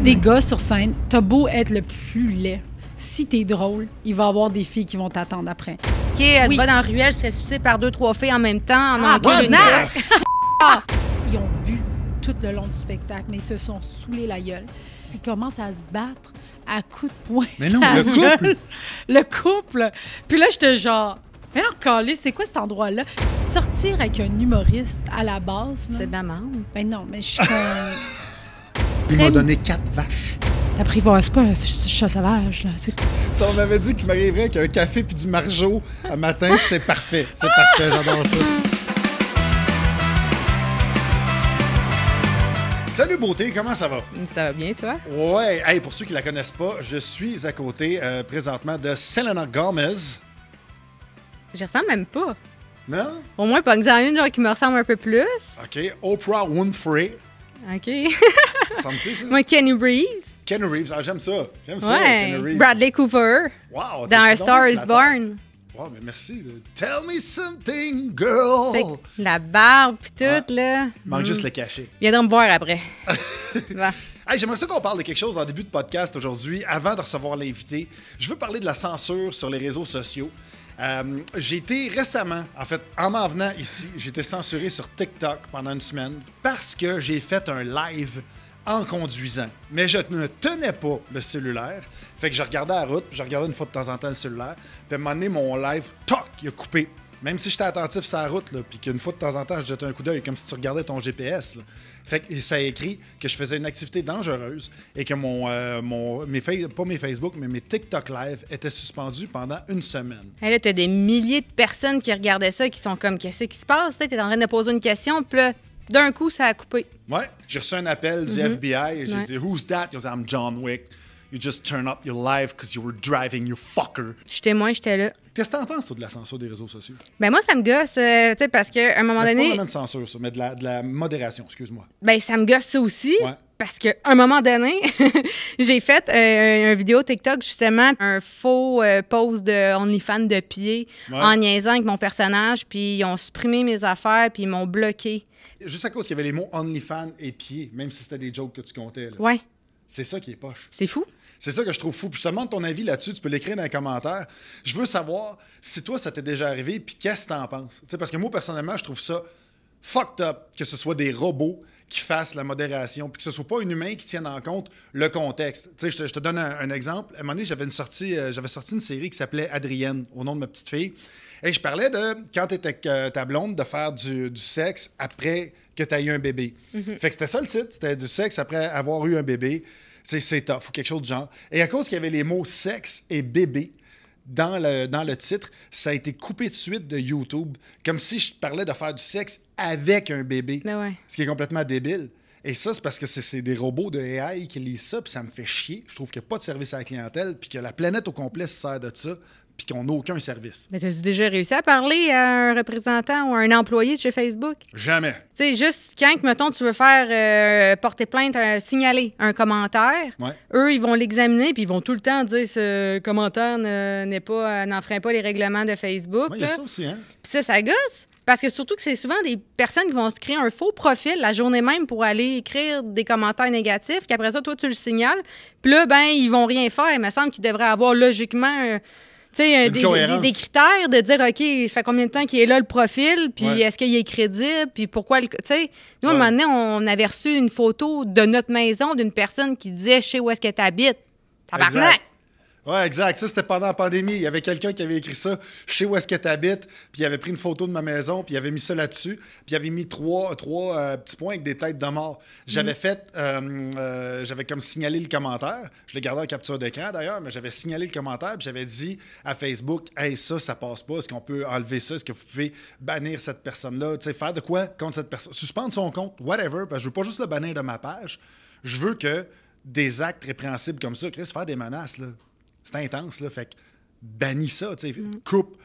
Des gars sur scène, t'as beau être le plus laid. Si t'es drôle, il va y avoir des filles qui vont t'attendre après. OK, elle Oui. va dans la ruelle, se fait sucer par 2-3 filles en même temps. En Ils ont bu tout le long du spectacle, mais ils se sont saoulés la gueule. Puis ils commencent à se battre à coups de poing. Mais non, sur la le couple! gueule. Le couple! Puis là, j'étais genre... Mais encore, c'est quoi cet endroit-là? Sortir avec un humoriste à la base, là, C'est de la merde. ben non, mais je suis comme... Il Très- m'a donné 4 vaches. T'apprivoises pas un chat sauvage, là. Ça, on m'avait dit que tu m'arriverais avec un café puis du margeau un matin. C'est parfait. C'est parfait. J'adore ça. Salut beauté, comment ça va? Ça va bien, toi? Ouais, hey, pour ceux qui la connaissent pas, je suis à côté présentement de Selena Gomez. Je ressemble même pas. Non? Au moins, pas en une genre qui me ressemble un peu plus. OK. Oprah Winfrey. OK. Ça me dit, ça? Moi, Kenny Reeves. Kenny Reeves. Ah, j'aime ça. J'aime ça, Ouais. Kenny Reeves. Bradley Cooper. Wow, Dans A t'es Star donc is flatteur. Born. Wow, mais merci. Tell me something, girl. Fait que la barbe pis tout, là. Il manque juste le cachet. Viendra me voir après. Bon. Hey, j'aimerais ça qu'on parle de quelque chose en début de podcast aujourd'hui, avant de recevoir l'invité. Je veux parler de la censure sur les réseaux sociaux. J'ai été récemment, en fait, en m'en venant ici, j'ai été censuré sur TikTok pendant une semaine parce que j'ai fait un live en conduisant. Mais je ne tenais pas le cellulaire. Fait que je regardais la route, puis je regardais une fois de temps en temps le cellulaire. Puis à un moment donné, mon live, toc, il a coupé. Même si j'étais attentif sur la route, là, puis qu'une fois de temps en temps, je jetais un coup d'œil, comme si tu regardais ton GPS. Là. Fait que ça a écrit que je faisais une activité dangereuse et que pas mes Facebook, mais mes TikTok live étaient suspendus pendant une semaine. Hey, là, t'as des milliers de personnes qui regardaient ça, qui sont comme, qu'est-ce qui se passe? T'es en train de poser une question, puis là, d'un coup, ça a coupé. Ouais, j'ai reçu un appel du FBI et j'ai dit « Who's that? » Ils ont dit « I'm John Wick. You just turn up your live because you were driving, you fucker. » Je suis témoin, j'étais là. Qu'est-ce que t'en penses, toi, de la censure des réseaux sociaux? Ben moi, ça me gosse, tu sais, parce qu'à un moment C'est pas donné, vraiment de censure, ça, mais de la modération, excuse-moi. ben ça me gosse ça aussi. Ouais. Parce qu'à un moment donné, j'ai fait une vidéo TikTok, justement, un faux pose de OnlyFans de pied en niaisant avec mon personnage, puis ils ont supprimé mes affaires, puis ils m'ont bloqué. Juste à cause qu'il y avait les mots OnlyFans et pied, même si c'était des jokes que tu comptais. Là. Ouais, C'est ça qui est poche. c'est fou. C'est ça que je trouve fou. Puis je te demande ton avis là-dessus, tu peux l'écrire dans les commentaires. Je veux savoir si toi, ça t'est déjà arrivé, puis qu'est-ce que t'en penses. T'sais, parce que moi, personnellement, je trouve ça fucked up que ce soit des robots qui fassent la modération, puis que ce soit pas un humain qui tienne en compte le contexte. Tu sais, je te donne un exemple. À un moment donné, j'avais sorti une série qui s'appelait Adrienne, au nom de ma petite fille. Et je parlais de, quand tu étais avec ta blonde, de faire du sexe après que tu aies eu un bébé. Fait que c'était ça le titre, c'était du sexe après avoir eu un bébé. C'est tough ou quelque chose de genre. Et à cause qu'il y avait les mots sexe et bébé dans le titre, ça a été coupé de suite de YouTube, comme si je parlais de faire du sexe avec un bébé. Ben ouais. Ce qui est complètement débile. Et ça, c'est parce que c'est des robots de AI qui lisent ça, puis ça me fait chier. Je trouve qu'il n'y a pas de service à la clientèle, puis que la planète au complet se sert de ça, puis qu'on n'a aucun service. Mais t'as déjà réussi à parler à un représentant ou à un employé de chez Facebook? Jamais. Tu sais, juste quand, mettons, tu veux faire porter plainte, signaler un commentaire, Ouais. eux, ils vont l'examiner puis ils vont tout le temps dire ce commentaire n'enfreint pas les règlements de Facebook. Ouais, il y a là. ça aussi, hein? Puis ça gosse. Parce que surtout que c'est souvent des personnes qui vont se créer un faux profil la journée même pour aller écrire des commentaires négatifs, qu'après ça, toi, tu le signales. Puis là, ben, ils vont rien faire. Il me semble qu'ils devraient avoir logiquement... des critères de dire, OK, ça fait combien de temps qu'il est là, le profil, puis Ouais. est-ce qu'il est crédible, puis pourquoi... Tu sais, nous, à un moment donné, on avait reçu une photo de notre maison d'une personne qui disait « Je sais où est-ce que tu habites. » Tabarnak! Exact. Ouais, exact. Ça, c'était pendant la pandémie. Il y avait quelqu'un qui avait écrit ça. Je sais où est-ce que tu habites. Puis il avait pris une photo de ma maison. Puis il avait mis ça là-dessus. Puis il avait mis trois petits points avec des têtes de mort. J'avais j'avais comme signalé le commentaire. Je l'ai gardé en capture d'écran d'ailleurs, mais j'avais signalé le commentaire. Puis j'avais dit à Facebook, hey, ça passe pas. Est-ce qu'on peut enlever ça? Est-ce que vous pouvez bannir cette personne-là? Tu sais, faire de quoi contre cette personne? Suspendre son compte, whatever. Parce que je veux pas juste le bannir de ma page. Je veux que des actes répréhensibles comme ça, Chris, faire des menaces, là. C'est intense, là. Fait que bannis ça, tu sais. Coupe.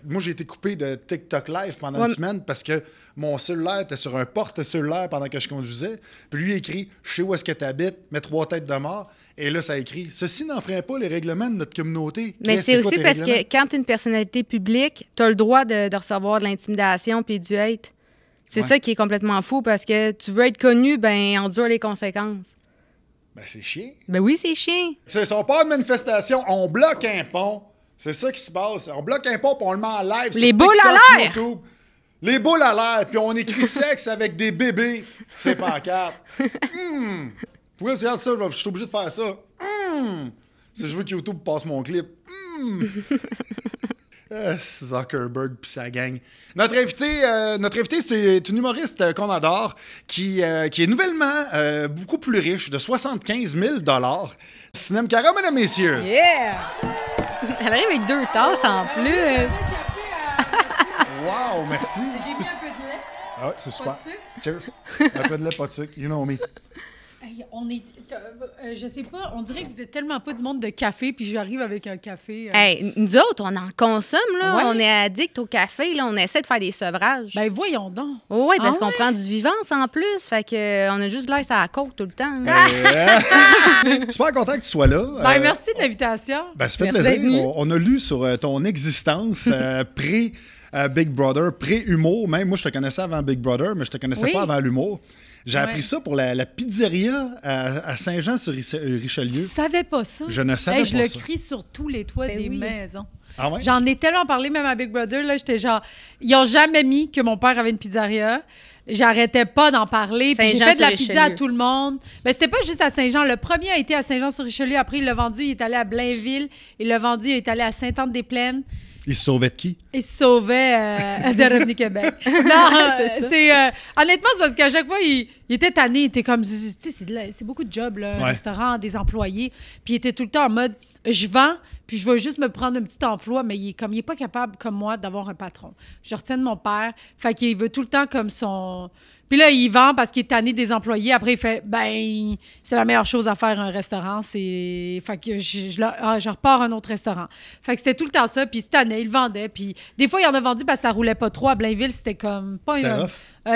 Moi, j'ai été coupé de TikTok Live pendant une semaine parce que mon cellulaire était sur un porte-cellulaire pendant que je conduisais. Puis lui, il écrit « Je sais où est-ce que tu habites, mets 3 têtes de mort. » Et là, ça écrit « Ceci n'enfreint pas les règlements de notre communauté. » Mais c'est aussi parce que quand tu es une personnalité publique, tu as le droit de recevoir de l'intimidation puis du hate. C'est ça qui est complètement fou parce que tu veux être connu, ben endure les conséquences. Ben, c'est chiant. Ben oui, c'est chiant. C'est on part de manifestation, on bloque un pont. C'est ça qui se passe. On bloque un pont puis on le met en live sur Les boules TikTok, à l'air! YouTube. Les boules à l'air, puis on écrit sexe avec des bébés. C'est pancartes. Pourquoi regarde ça? Je suis obligé de faire ça. Si je veux que YouTube passe mon clip. Zuckerberg puis sa gang. Notre invité, c'est une humoriste qu'on adore qui est nouvellement beaucoup plus riche, de 75 000 $. Sinem Cara, mesdames, messieurs. Yeah! Elle arrive avec 2 tasses en plus. Wow, merci. J'ai mis un peu de lait. Ah ouais, c'est super. Pas de sucre. Cheers. Un peu de lait, pas de sucre. You know me. Hey, je sais pas, on dirait que vous êtes tellement pas du monde de café, puis j'arrive avec un café. Hey, nous autres, on en consomme, là. Ouais. On est addicts au café, là. On essaie de faire des sevrages. Ben voyons donc. Oui, parce Ah qu'on ouais? prend du vivance en plus. Fait que on a juste l'air sur la côte tout le temps. Super content que tu sois là. Ben merci de l'invitation. Ben, ça fait Merci d'être plaisir. venu. On a lu sur ton existence pré-Big Brother, pré-humour. Même moi, je te connaissais avant Big Brother, mais je te connaissais Oui. pas avant l'humour. J'ai Ouais. appris ça pour la pizzeria à Saint-Jean-sur-Richelieu. Je savais pas ça. Je ne savais Hey, je pas le ça. crie sur tous les toits Ben des oui. maisons. Ah ouais? J'en ai tellement parlé, même à Big Brother, là, j'étais genre... Ils ont jamais mis que mon père avait une pizzeria. J'arrêtais pas d'en parler. Puis j'ai fait de la Saint-Jean-sur-Richelieu. pizza à tout le monde. Ben, c'était pas juste à Saint-Jean. Le premier a été à Saint-Jean-sur-Richelieu. Après, il l'a vendu. Il est allé à Blainville. Il l'a vendu. Il est allé à Sainte-Anne-des-Plaines. Il se sauvait de qui? Il se sauvait de Revenu Québec. Non, C'est ça. c'est... honnêtement, c'est parce qu'à chaque fois, il était tanné. Il était comme... Tu sais, c'est beaucoup de jobs, là, un Ouais. restaurant, des employés. Puis il était tout le temps en mode... Je vends, puis je vais juste me prendre un petit emploi, mais il est pas capable, comme moi, d'avoir un patron. Je retiens de mon père. Fait qu'il veut tout le temps comme son... Puis là, il vend parce qu'il est tanné des employés. Après, il fait, ben, c'est la meilleure chose à faire un restaurant. Fait que je repars à un autre restaurant. Fait que c'était tout le temps ça. Puis cette année, il vendait. Puis des fois, il en a vendu parce que ça roulait pas trop. À Blainville, c'était comme pas C'était une... rough.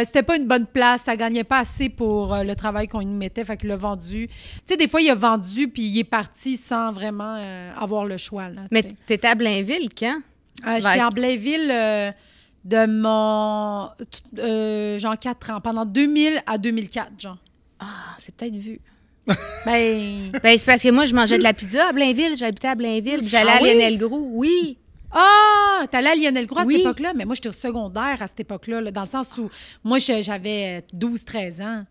C'était pas une bonne place, ça gagnait pas assez pour le travail qu'on y mettait, fait qu'il l'a vendu. Tu sais, des fois, il a vendu, puis il est parti sans vraiment avoir le choix. Là, Mais tu sais. t'étais à Blainville quand? J'étais en Blainville de mon... genre 4 ans, pendant 2000 à 2004, genre. Ah, c'est peut-être vu. Ben... Ben, c'est parce que moi, je mangeais de la pizza à Blainville. J'habitais à Blainville. puis J'allais Ah à oui? Lionel Groux. Oui. Ah! T'allais à Lionel Gros à Oui. cette époque-là? Mais moi, j'étais au secondaire à cette époque-là, là, dans le sens où moi, j'avais 12-13 ans.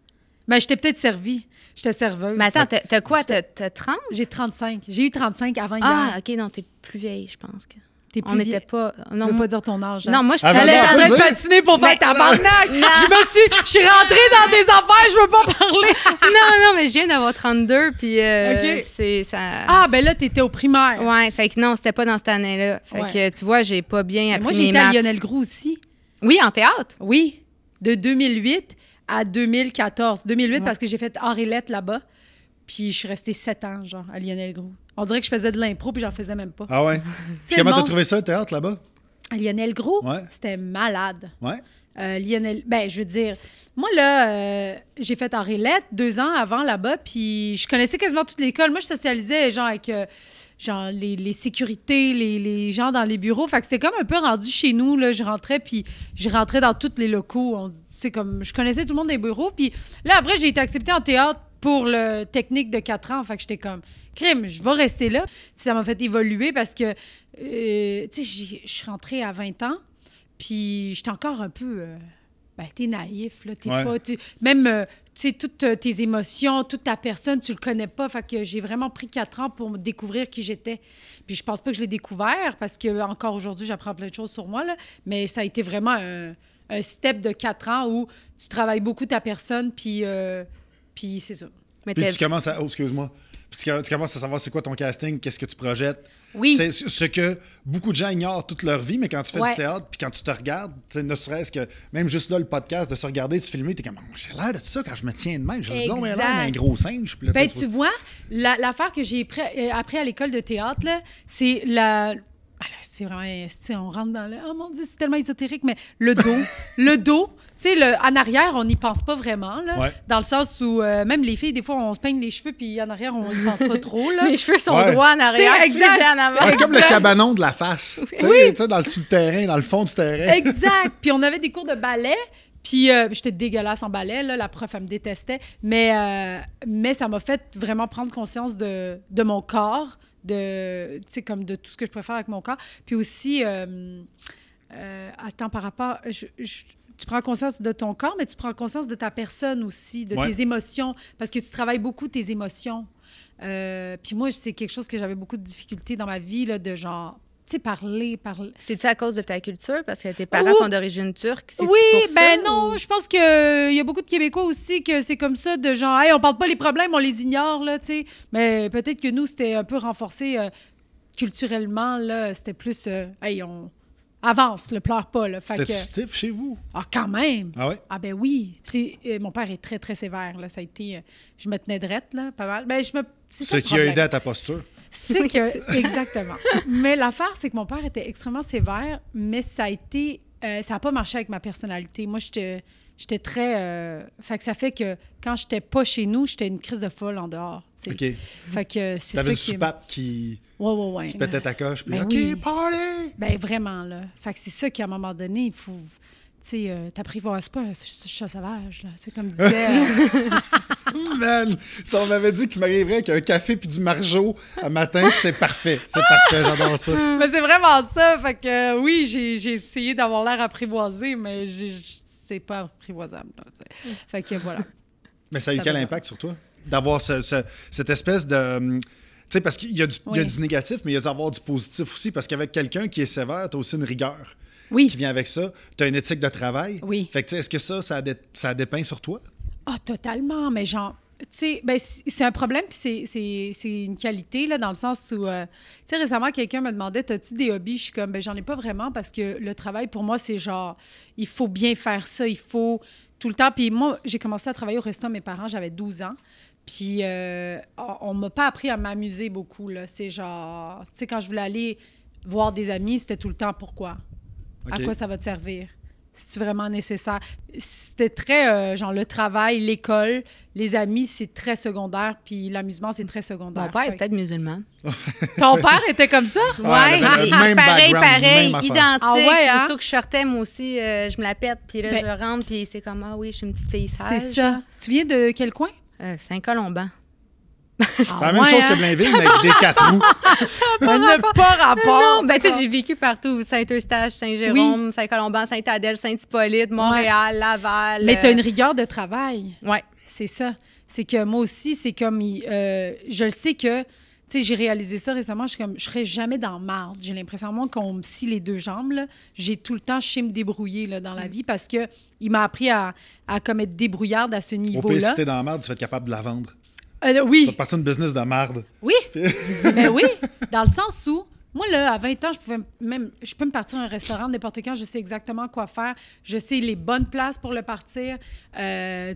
Mais j'étais peut-être servie. J'étais serveuse. Mais attends, t'as quoi? T'as 30? J'ai 35. J'ai eu 35 avant Ah, hier. OK, non, t'es plus vieille, je pense. Que... T'es plus On n'était vieille. pas... Tu Non, veux moi- pas dire ton âge. hein? non, moi, je Ah, ben, J'allais non, en on peut train de dire. patiner pour faire Mais- tabarnak. Non. Je suis rentrée dans des affaires, je veux pas parler. non, mais je viens d'avoir 32, puis OK. c'est ça... Ah, ben là, t'étais au primaire. Ouais, fait que non, c'était pas dans cette année-là. Fait Ouais. que, tu vois, j'ai pas bien appris Moi, j'ai mes été à maths. Lionel Groux aussi. Oui, en théâtre. Oui, de 2008 à 2014. 2008 Ouais. parce que j'ai fait Henriette là-bas. Puis je suis restée 7 ans, genre, à Lionel Groux. On dirait que je faisais de l'impro, puis j'en faisais même pas. Ah ouais? Tu Puis sais, comment le t'as monde- trouvé ça, le théâtre, là-bas? À Lionel Groux, Ouais. c'était malade. Ouais? Lionel, ben, je veux dire, moi, là, j'ai fait Henriette 2 ans avant là-bas, puis je connaissais quasiment toute l'école. Moi, je socialisais, genre, avec genre, les sécurités, les gens dans les bureaux. Fait que c'était comme un peu rendu chez nous, là. Je rentrais dans tous les locaux. C'est comme, je connaissais tout le monde des bureaux. Puis là, après, j'ai été acceptée en théâtre pour le technique de 4 ans. Fait que j'étais comme, crime, je vais rester là. Puis ça m'a fait évoluer parce que, tu sais, je suis rentrée à 20 ans. Puis j'étais encore un peu... ben, t'es naïf, là. T'es Ouais. pas... Même, tu sais, toutes tes émotions, toute ta personne, tu le connais pas. Fait que j'ai vraiment pris 4 ans pour me découvrir qui j'étais. Puis je pense pas que je l'ai découvert parce que encore aujourd'hui, j'apprends plein de choses sur moi, là. Mais ça a été vraiment un step de 4 ans où tu travailles beaucoup ta personne, puis c'est ça. Mais Puis t'es- tu commences à... Oh, excuse-moi. Puis tu commences à savoir c'est quoi ton casting, qu'est-ce que tu projettes. Oui. Tu sais, ce que beaucoup de gens ignorent toute leur vie, mais quand tu fais Ouais. du théâtre, puis quand tu te regardes, tu sais, ne serait-ce que, même juste là, le podcast, de se regarder, de se filmer, t'es comme, oh, j'ai l'air de ça quand je me tiens de même. J'ai l'air Exact. d'un gros singe. Puis là, Ben, sais, tu vois, l'affaire que j'ai appris à l'école de théâtre, là, c'est la... Ah, là, c'est vraiment... tu sais, on rentre dans le... Oh mon Dieu, c'est tellement ésotérique, mais le dos. Le dos, tu sais, en arrière, on n'y pense pas vraiment, là. Ouais. Dans le sens où, même les filles, des fois, on se peigne les cheveux, puis en arrière, on n'y pense pas trop, là. Mes cheveux sont Ouais. droits en arrière, T'sais, exact. frisés en avant. Ah, c'est comme le Exact. cabanon de la face. Tu sais, tu sais, dans le souterrain, dans le fond du terrain. Exact. Puis on avait des cours de ballet. Puis j'étais dégueulasse en ballet, là, la prof, elle me détestait. Mais ça m'a fait vraiment prendre conscience de mon corps, tu sais, comme de tout ce que je pouvais faire avec mon corps. Puis aussi, attends, par rapport... tu prends conscience de ton corps, mais tu prends conscience de ta personne aussi, de tes émotions, parce que tu travailles beaucoup tes émotions. Puis moi, c'est quelque chose que j'avais beaucoup de difficultés dans ma vie, là, de genre... Tu sais, parler. C'est-tu à cause de ta culture? Parce que tes parents sont d'origine turque? Oui, pour ça, non, je pense qu'il y a beaucoup de Québécois aussi que c'est comme ça, de genre, hey, on parle pas les problèmes, on les ignore, là, tu sais. Mais peut-être que nous, c'était un peu renforcé culturellement, là. C'était plus, hey, on avance, le pleure pas, là. C'était stiff chez vous? Ah, quand même! Ah ouais? Ah, ben oui. Mon père est très, très sévère, là. Ça a été... je me tenais drette, là, pas mal. Ben, c'est ce qui a aidé à ta posture. C'est que, exactement. Mais l'affaire, c'est que mon père était extrêmement sévère, mais ça a été... ça n'a pas marché avec ma personnalité. Moi, j'étais très... fait que ça fait que quand j'étais pas chez nous, j'étais une crise de folle en dehors. T'sais. OK. Fait que c'est ça T'avais une qui... soupape qui... Ouais. Tu pétais ta coche, puis Ben OK, oui. party! Ben vraiment, là. Fait que c'est ça qu'à un moment donné, il faut... Tu sais, t'apprivoises pas un chat sauvage, là. C'est comme disait... Man, si on m'avait dit que tu m'arriverais avec un café puis du margeau un matin, c'est parfait. C'est parfait, j'adore ça. Mais c'est vraiment ça. Fait que oui, j'ai essayé d'avoir l'air apprivoisé, mais c'est pas apprivoisable. Là, fait que voilà. Mais ça a eu quel impact sur toi? D'avoir cette espèce de... Tu sais, parce qu'il y a du négatif, mais il y a d'avoir du positif aussi. Parce qu'avec quelqu'un qui est sévère, tu as aussi une rigueur qui vient avec ça. Tu as une éthique de travail. Oui. Fait que, tu sais, est-ce que ça a dépeint sur toi? Ah, totalement. Mais genre, tu sais, ben, c'est un problème, puis c'est une qualité, là, dans le sens où, tu sais, récemment, quelqu'un me demandait, t'as-tu des hobbies? Je suis comme, ben, j'en ai pas vraiment parce que le travail, pour moi, c'est genre, il faut bien faire ça, il faut tout le temps. Puis moi, j'ai commencé à travailler au resto de mes parents, j'avais 12 ans. Puis on m'a pas appris à m'amuser beaucoup, là. C'est genre, tu sais, quand je voulais aller voir des amis, c'était tout le temps pourquoi? Okay. À quoi ça va te servir? C'est-tu vraiment nécessaire? C'était très, genre, le travail, l'école, les amis, c'est très secondaire, puis l'amusement, c'est très secondaire. Mon père est peut-être musulman. Ton père était comme ça? Ouais, même pareil, même affaire. identique. Ah ouais, hein? Aussitôt que je sortais, moi aussi, je me la pète, puis là, Ben, je rentre, puis c'est comme, ah oui, je suis une petite fille sage. C'est ça. Tu viens de quel coin? Saint-Colomban. C'est la même chose que Blainville, mais avec des 4 roues. Ça n'a pas rapport. Non, ben, tu sais, j'ai vécu partout. Saint-Eustache, Saint-Jérôme, Saint-Colomban, Sainte-Adèle, Saint-Hippolyte, Montréal, Laval. Mais tu as une rigueur de travail. Ouais. C'est ça. C'est que moi aussi, c'est comme... je le sais que... Tu sais, j'ai réalisé ça récemment. Je suis comme, je serais jamais dans marde. J'ai l'impression, moi, qu'on me scie les deux jambes, là, j'ai tout le temps, je sais me débrouiller là, dans la vie parce qu'il m'a appris à comme être débrouillarde à ce Au niveau-là. pire, si t'es dans la merde, tu vas être capable de la vendre. Oui. Ça fait partie d'une business de merde. Oui. Ben oui. Dans le sens où, moi, là, à 20 ans, je peux me partir à un restaurant n'importe quand. Je sais exactement quoi faire. Je sais les bonnes places pour le partir. Tu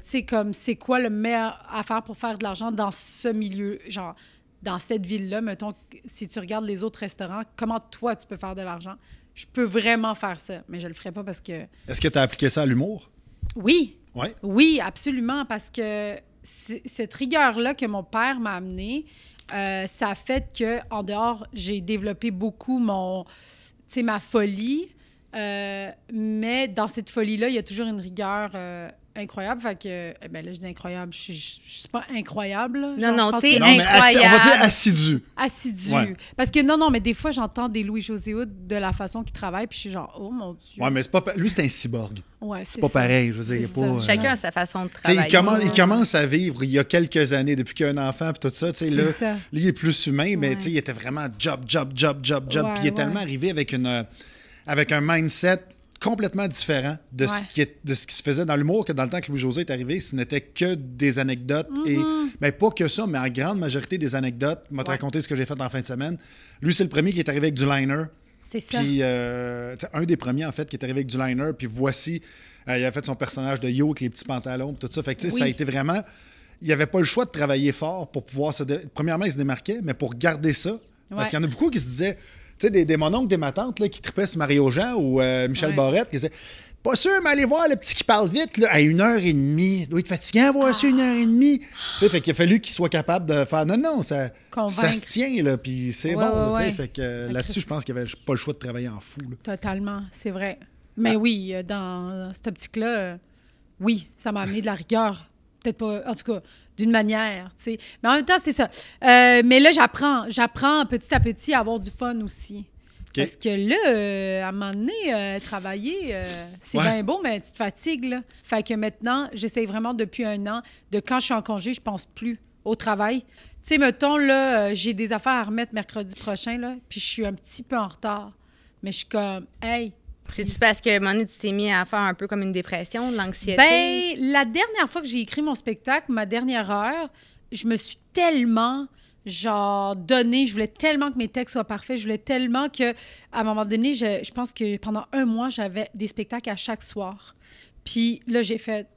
sais, comme, c'est quoi le meilleur à faire pour faire de l'argent dans ce milieu, genre, dans cette ville-là. Mettons, si tu regardes les autres restaurants, comment toi, tu peux faire de l'argent? Je peux vraiment faire ça, mais je le ferai pas parce que... Est-ce que tu as appliqué ça à l'humour? Oui. Ouais. Oui, absolument, parce que cette rigueur-là que mon père m'a amenée, ça a fait qu'en dehors, j'ai développé beaucoup ma folie. Mais dans cette folie-là, il y a toujours une rigueur incroyable. Fait que, ben là, je dis incroyable. Je suis pas incroyable. Là. Non, non, t'es Non, mais incroyable. on va dire assidu. assidu. Ouais. Parce que non, mais des fois, j'entends des Louis-José Hood de la façon qu'il travaille, puis je suis genre, oh mon Dieu. Ouais, mais c'est pas... Lui, c'est un cyborg. Ouais, C'est pas pareil. Je veux dire, il C'est y a pas... ça. Chacun a sa façon de Tu sais, travailler. il commence à vivre il y a quelques années, depuis qu'il a un enfant, puis tout ça. Tu sais, là, ça. il est plus humain, mais Ouais. tu sais, il était vraiment job. Ouais, Puis il est tellement ouais. arrivé avec un mindset complètement différent de ce qui se faisait dans l'humour, que dans le temps que Louis-José est arrivé, ce n'était que des anecdotes. Et ben, pas que ça, mais en grande majorité des anecdotes. Je vais te raconter ce que j'ai fait en fin de semaine. Lui, c'est le premier qui est arrivé avec du liner. C'est ça. Puis, tu sais, un des premiers, en fait, qui est arrivé avec du liner. Puis voici, il a fait son personnage de Yo avec les petits pantalons, puis tout ça. Fait que, tu sais, ça a été vraiment... Il n'y avait pas le choix de travailler fort pour pouvoir Premièrement, il se démarquait, mais pour garder ça. Parce qu'il y en a beaucoup qui se disaient... Tu sais, des mononcles, des matantes là, qui tripaient sur Mario Jean ou Michel Barrette, qui disaient « Pas sûr, mais allez voir le petit qui parle vite, là, à 1h30. Doit être fatigant, voir ça 1h30. » Tu sais, fait qu'il a fallu qu'il soit capable de faire « Non, ça se tient, là, puis c'est bon. Là, tu sais. Fait que là-dessus, je pense qu'il n'y avait pas le choix de travailler en fou. Là. Totalement, c'est vrai. Mais oui, dans cette optique-là, oui, ça m'a amené de la rigueur. Peut-être pas, en tout cas, d'une manière, tu sais. Mais en même temps, c'est ça. Mais là, j'apprends petit à petit à avoir du fun aussi. Okay. Parce que là, à un moment donné, travailler, c'est bien beau, mais tu te fatigues, là. Fait que maintenant, j'essaie vraiment depuis 1 an, de quand je suis en congé, je pense plus au travail. Tu sais, mettons, là, j'ai des affaires à remettre mercredi prochain, là, puis je suis un petit peu en retard. Mais je suis comme, hey... C'est-tu parce que, à un moment donné, tu t'es mis à faire un peu comme une dépression, de l'anxiété? Ben, la dernière fois que j'ai écrit mon spectacle, ma dernière heure, je me suis tellement, genre, donnée. Je voulais tellement que mes textes soient parfaits. Je voulais tellement que, à un moment donné, je pense que pendant 1 mois, j'avais des spectacles à chaque soir. Puis là, j'ai fait...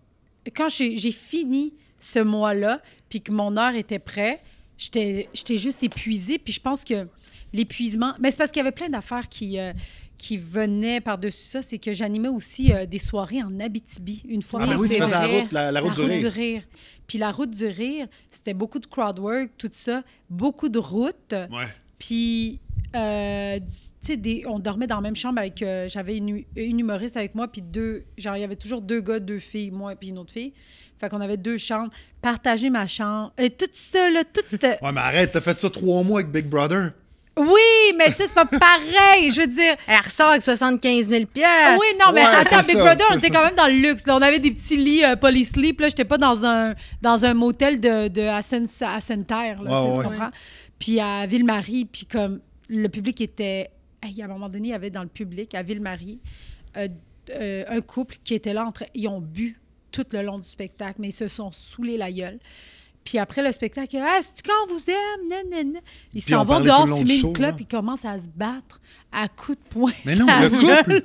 Quand j'ai fini ce mois-là, puis que mon heure était prête, j'étais juste épuisée. Puis je pense que l'épuisement... Mais c'est parce qu'il y avait plein d'affaires qui venaient par-dessus ça. C'est que j'animais aussi des soirées en Abitibi une fois. Ah ben oui, tu faisais la route du rire. Puis la route du rire, c'était beaucoup de crowd work, tout ça, beaucoup de routes. Ouais. Puis, tu sais, on dormait dans la même chambre avec... j'avais une humoriste avec moi, puis genre, il y avait toujours 2 gars, 2 filles, moi puis une autre fille. Fait qu'on avait 2 chambres, partager ma chambre. Et tout ça, là, tout c'était... Ouais, mais arrête, t'as fait ça 3 mois avec Big Brother. Oui, mais ça, c'est pas pareil. Je veux dire... Elle ressort avec 75 000 $. Oui, non, mais Ouais, attends, c'est Big ça, Brother, on c'est était ça. quand même dans le luxe. Là, on avait des petits lits polysleep. Là, j'étais pas dans un motel à Sainte-Terre. Là, Ouais, tu ouais. comprends? Puis à Ville-Marie, puis comme le public était... Hey, à un moment donné, il y avait dans le public, à Ville-Marie, un couple qui était là. Ils ont bu tout le long du spectacle, mais ils se sont saoulés la gueule. Puis après le spectacle, « Ah, c'est quand on vous aime? » Nanana. Ils Puis s'en on vont parlait dehors tout le long du fumer show, une clope, là. ils commencent à se battre à coups de poing. Mais non, sur la le couple! gueule.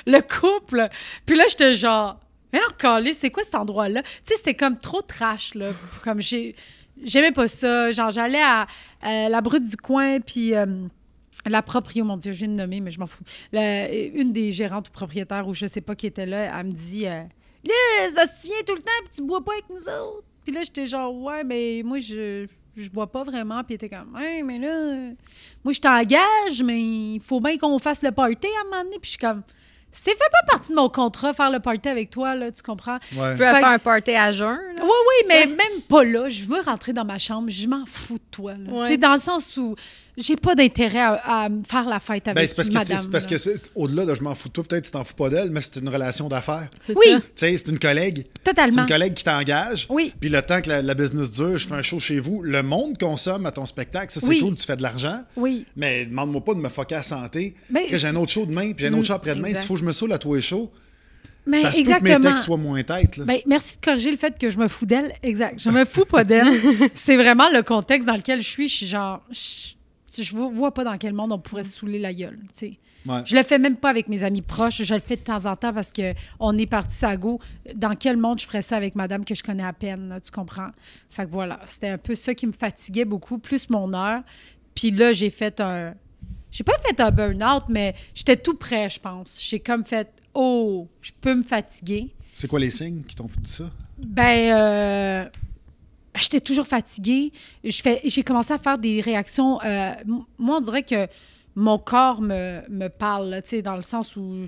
Le couple! Puis là, j'étais genre, « Hein, calé, c'est quoi cet endroit-là? » Tu sais, c'était comme trop trash, là. Comme j'aimais pas ça. Genre, j'allais à la Brute du coin, puis... la proprio, mon Dieu, je viens de nommer, mais je m'en fous. Une des gérantes ou propriétaires, ou je sais pas qui était là, elle me dit Là, c'est parce que tu viens tout le temps et tu bois pas avec nous autres. Puis là, j'étais genre, ouais, mais moi, je bois pas vraiment. Puis elle était comme, ouais, mais là, moi, je t'engage, mais il faut bien qu'on fasse le party à un moment donné. Puis je suis comme, c'est fait pas partie de mon contrat, faire le party avec toi, là, tu comprends? Ouais. Tu peux faire un party à jeun, là. Oui, oui, mais même pas là. Je veux rentrer dans ma chambre. Je m'en fous de toi. Là. Ouais. Tu sais, dans le sens où j'ai pas d'intérêt à me faire la fête avec Ben, c'est parce que madame. c'est parce là. que au-delà de je m'en fous de toi, peut-être tu t'en fous pas d'elle, mais c'est une relation d'affaires. C'est Oui. ça. Tu sais, c'est une collègue. C'est Totalement. une collègue qui t'engage. Oui. Puis le temps que la business dure, je fais un show chez vous. Le monde consomme à ton spectacle. Ça, c'est Oui. cool, tu fais de l'argent. Oui. Mais demande-moi pas de me foquer à la santé. Ben, Que j'ai un autre show demain, puis j'ai un autre show après-demain. exact. S'il faut que je me saoule à toi et chaud, Mais ça se peut que exactement. mes textes soient moins têtes. Là. Ben, merci de corriger le fait que je me fous d'elle. Exact. Je me fous pas d'elle. C'est vraiment le contexte dans lequel je suis. Je suis genre... Je vois pas dans quel monde on pourrait se saouler la gueule, tu sais. Ouais. Je le fais même pas avec mes amis proches. Je le fais de temps en temps parce qu'on est parti sago. Dans quel monde je ferais ça avec madame que je connais à peine, là, tu comprends? Fait que voilà, c'était un peu ça qui me fatiguait beaucoup, plus mon heure. Puis là, j'ai fait un... J'ai pas fait un burn-out, mais j'étais tout prêt, je pense. J'ai comme fait, oh, je peux me fatiguer. C'est quoi les signes qui t'ont dit ça? Ben, j'étais toujours fatiguée. J'ai commencé à faire des réactions. Moi, on dirait que mon corps me parle, là, tu sais, dans le sens où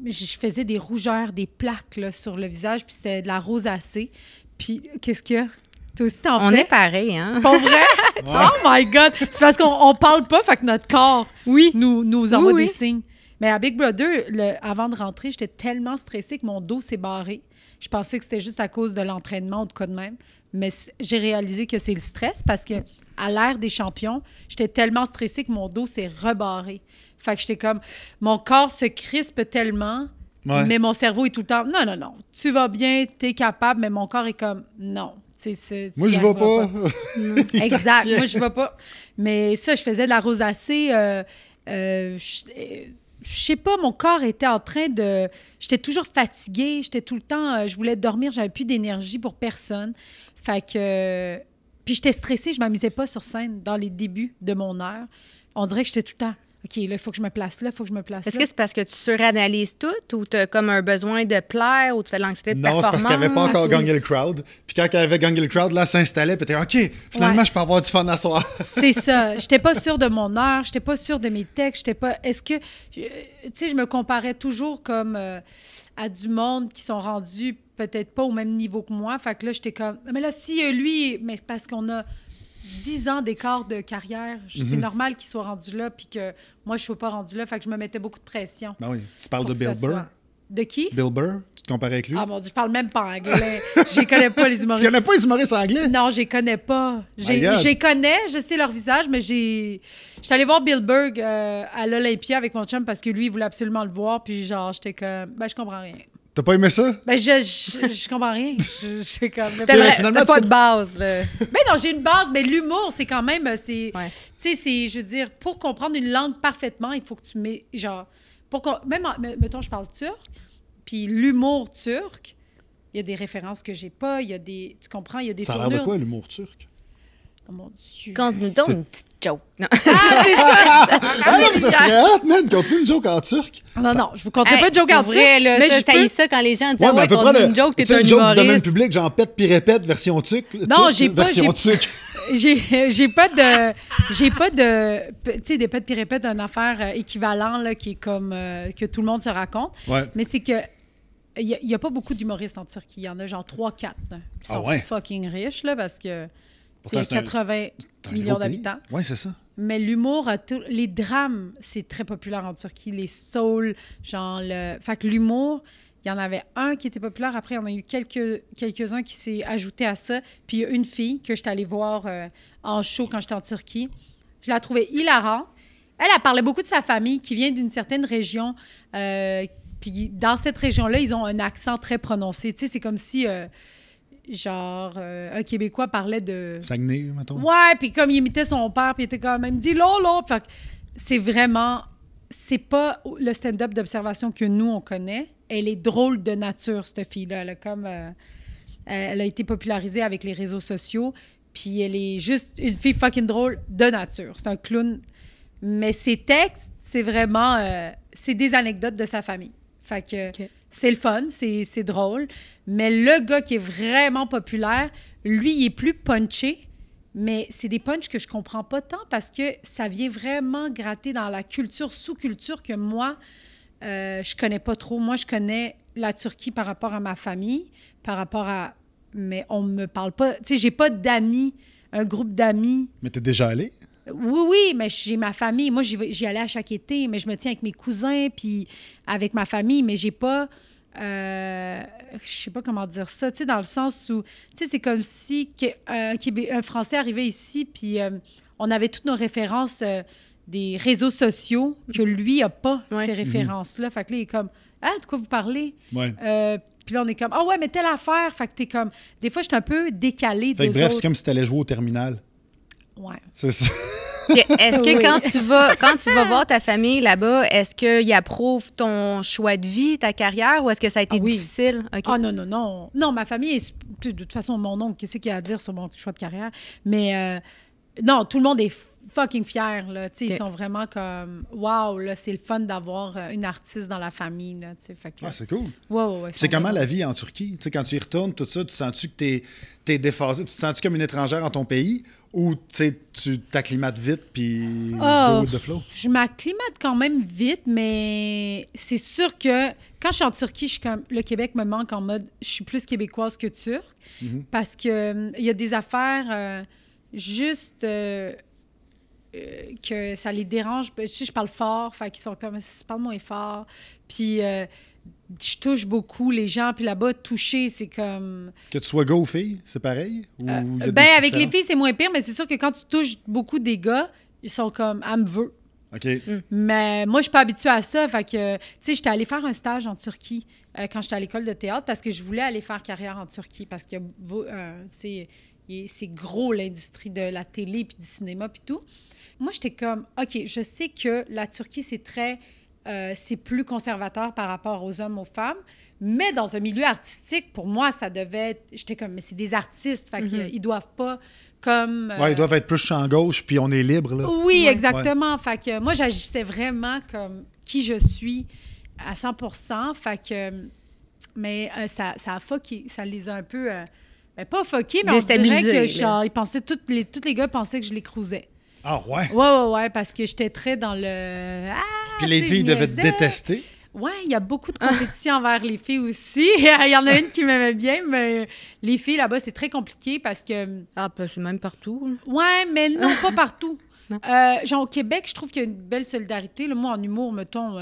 je faisais des rougeurs, des plaques là, sur le visage, puis c'était de la rosacée. Puis, qu'est-ce qu'il y a? Toi aussi, t'en On fais? est pareil, hein? Pas vrai? Oh my God! C'est parce qu'on parle pas, fait que notre corps nous envoie Oui, des oui. signes. Mais à Big Brother, avant de rentrer, j'étais tellement stressée que mon dos s'est barré. Je pensais que c'était juste à cause de l'entraînement ou de quoi de même. Mais j'ai réalisé que c'est le stress parce que à l'ère des champions, j'étais tellement stressée que mon dos s'est rebarré. Fait que j'étais comme... Mon corps se crispe tellement, Ouais. mais mon cerveau est tout le temps... Non, non, non. Tu vas bien, t'es capable, mais mon corps est comme... Non. Tu Moi, y je vais arriveras pas. Il Exact. t'attient. Moi, je vais pas. Mais ça, je faisais de la rosacée. Je sais pas, mon corps était en train de... J'étais toujours fatiguée. J'étais tout le temps... je voulais dormir. J'avais plus d'énergie pour personne. Fait que... Puis j'étais stressée. Je m'amusais pas sur scène dans les débuts de mon heure. On dirait que j'étais tout le temps... OK, là, il faut que je me place là, il faut que je me place Est-ce là. que c'est parce que tu suranalyses tout ou tu as comme un besoin de plaire ou tu fais de l'anxiété de Non, c'est performance? parce qu'elle n'avait pas encore gagné le crowd. Puis quand elle avait gagné le crowd, là, elle s'installait. Puis elle était OK, finalement, Ouais. je peux avoir du fun à soir. C'est ça. J'étais pas sûre de mon heure, j'étais pas sûre de mes textes, j'étais pas... Est-ce que... Tu sais, je me comparais toujours comme à du monde qui sont rendus peut-être pas au même niveau que moi. Fait que là, j'étais comme... Mais là, si lui... Mais c'est parce qu'on a 10 ans d'écart de carrière. C'est normal qu'il soit rendu là puis que moi, je sois pas rendue là. Fait que je me mettais beaucoup de pression. Ben oui. Tu parles de pour que Bill ça Burr. soit- De qui? Bill Burr, tu te comparais avec lui? Ah mon Dieu, je parle même pas anglais. Je les connais pas, les Tu humoristes. connais pas les humoristes anglais? Non, je les connais pas. My God. Je les connais, je sais leur visage, mais je suis allée voir Bill Burr à l'Olympia avec mon chum parce que lui, il voulait absolument le voir. Puis genre, j'étais comme, ben je comprends rien. T'as pas aimé ça? Ben je comprends rien. J'étais comme... Finalement, T'as tu pas peux- de base, là. Mais non, j'ai une base, mais l'humour, c'est quand même... Tu Ouais. sais, c'est... Je veux dire, pour comprendre une langue parfaitement, il faut que tu mets... Genre... Mettons, je parle turc, puis l'humour turc, il y a des références que j'ai pas, il y a des... Tu comprends? Il y a des Ça a l'air tournures... de quoi, l'humour turc? Oh mon Dieu. Conte-nous donc une petite joke. Non. Ah, c'est ça! Ah non, mais ça serait hot, man! Conte-nous une joke en turc. Non, non, je vous conterai pas de joke pour en vrai, là, mais ça, je t'haïs peux... ça quand les gens disent Ouais, mais à peu près une joke, tu t'es sais, un une joke du domaine humoriste. public, genre pète puis répète, version tuc. Non, j'ai pas- Version j'ai- tuc. J'ai pas de... Tu sais, des pètes puis répètes d'une affaire équivalent, là, qui est comme... que tout le monde se raconte. Ouais. Mais c'est que... Il y a pas beaucoup d'humoristes en Turquie. Il y en a genre 3-4 qui Ah sont ouais? fucking riches, là, parce que... Pourtant, Il y a 80 millions d'habitants. Oui, c'est ça. Mais l'humour, les drames, c'est très populaire en Turquie. Les souls, genre le... Fait que l'humour, il y en avait un qui était populaire. Après, il y en a eu quelques-uns qui s'est ajouté à ça. Puis il y a une fille que j'étais allée voir en show quand j'étais en Turquie. Je la trouvais hilarante. Elle parlait beaucoup de sa famille qui vient d'une certaine région. Puis dans cette région-là, ils ont un accent très prononcé. Tu sais, c'est comme si... un Québécois parlait de... Saguenay, mettons. Ouais, puis comme il imitait son père, puis il était comme, il me dit là. Fait que c'est vraiment... C'est pas le stand-up d'observation que nous, on connaît. Elle est drôle de nature, cette fille-là. Elle a comme... elle a été popularisée avec les réseaux sociaux, puis elle est juste une fille fucking drôle de nature. C'est un clown. Mais ses textes, c'est vraiment... c'est des anecdotes de sa famille. Fait que... OK. C'est le fun, c'est drôle. Mais le gars qui est vraiment populaire, lui, il est plus punché, mais c'est des punchs que je comprends pas tant parce que ça vient vraiment gratter dans la culture, sous-culture que moi, je connais pas trop. Moi, je connais la Turquie par rapport à ma famille, par rapport à... Mais on me parle pas... Tu sais, j'ai pas d'amis, un groupe d'amis... Mais t'es déjà allé? Oui, mais j'ai ma famille. Moi, j'y allais à chaque été, mais je me tiens avec mes cousins puis avec ma famille, mais j'ai pas... je sais pas comment dire ça, tu sais, dans le sens où... Tu sais, c'est comme si un Français arrivait ici, puis on avait toutes nos références des réseaux sociaux que lui a pas, Ouais. ces références-là. Fait que là, il est comme... Ah, de quoi vous parlez? Ouais. Puis là, on est comme... Ah ouais, mais telle affaire! Fait que t'es comme... Des fois, je suis un peu décalée Fait des que bref, autres. c'est comme si t'allais jouer au terminal. Ouais. C'est ça. Puis est-ce que Oui. quand tu vas voir ta famille là-bas, est-ce qu'ils approuvent ton choix de vie, ta carrière, ou est-ce que ça a été Ah oui. difficile? OK. Ah non. Non, ma famille est... De toute façon, mon oncle, qu'est-ce qu'il a à dire sur mon choix de carrière? Mais non, tout le monde est fucking fier, là. Tu sais, OK. ils sont vraiment comme... Wow, là, c'est le fun d'avoir une artiste dans la famille, là, tu sais. Fait que... Ah, c'est cool. Ouais, ils C'est sont comment vraiment- la vie en Turquie? Tu sais, quand tu y retournes, tout ça, tu sens-tu que t'es déphasé? Tu te sens-tu comme une étrangère en ton pays? Ou tu sais, tu t'acclimates vite puis Oh, go with the flow? je m'acclimate quand même vite, mais c'est sûr que quand je suis en Turquie, je suis comme... Le Québec me manque en mode... Je suis plus québécoise que turque parce que il y a des affaires juste... que ça les dérange. Tu sais, je parle fort, fait qu'ils sont comme, parle moins fort. Puis je touche beaucoup les gens, puis là-bas, toucher, c'est comme... Que tu sois gars ou fille, c'est pareil? Ou il y a des Ben, petites avec les différences? filles, c'est moins pire, mais c'est sûr que quand tu touches beaucoup des gars, ils sont comme, elle me veut. OK. Mais moi, je suis pas habituée à ça. Fait que, tu sais, j'étais allée faire un stage en Turquie quand j'étais à l'école de théâtre parce que je voulais aller faire carrière en Turquie parce que c'est gros l'industrie de la télé puis du cinéma puis tout. Moi, j'étais comme, OK, je sais que la Turquie, c'est très c'est plus conservateur par rapport aux hommes, aux femmes. Mais dans un milieu artistique, pour moi, ça devait être... J'étais comme, mais c'est des artistes, fait qu'ils doivent pas comme... Ils doivent être plus champ gauche, puis on est libre, là. Oui, exactement. Fait que moi, j'agissais vraiment comme qui je suis à 100%. Fait que... Mais ça a fucké. Ça les a un peu... pas fucké, mais on dirait que genre, ils pensaient... Tous les gars pensaient que je les cruisais. Ah ouais? Ouais, parce que j'étais très dans le... Puis les filles devaient te détester. Oui, il y a beaucoup de compétition envers les filles aussi. Il y en a une qui m'aimait bien, mais les filles, là-bas, c'est très compliqué parce que... C'est même partout. Oui, mais non, pas partout. Genre, au Québec, je trouve qu'il y a une belle solidarité. Là, moi, en humour, mettons,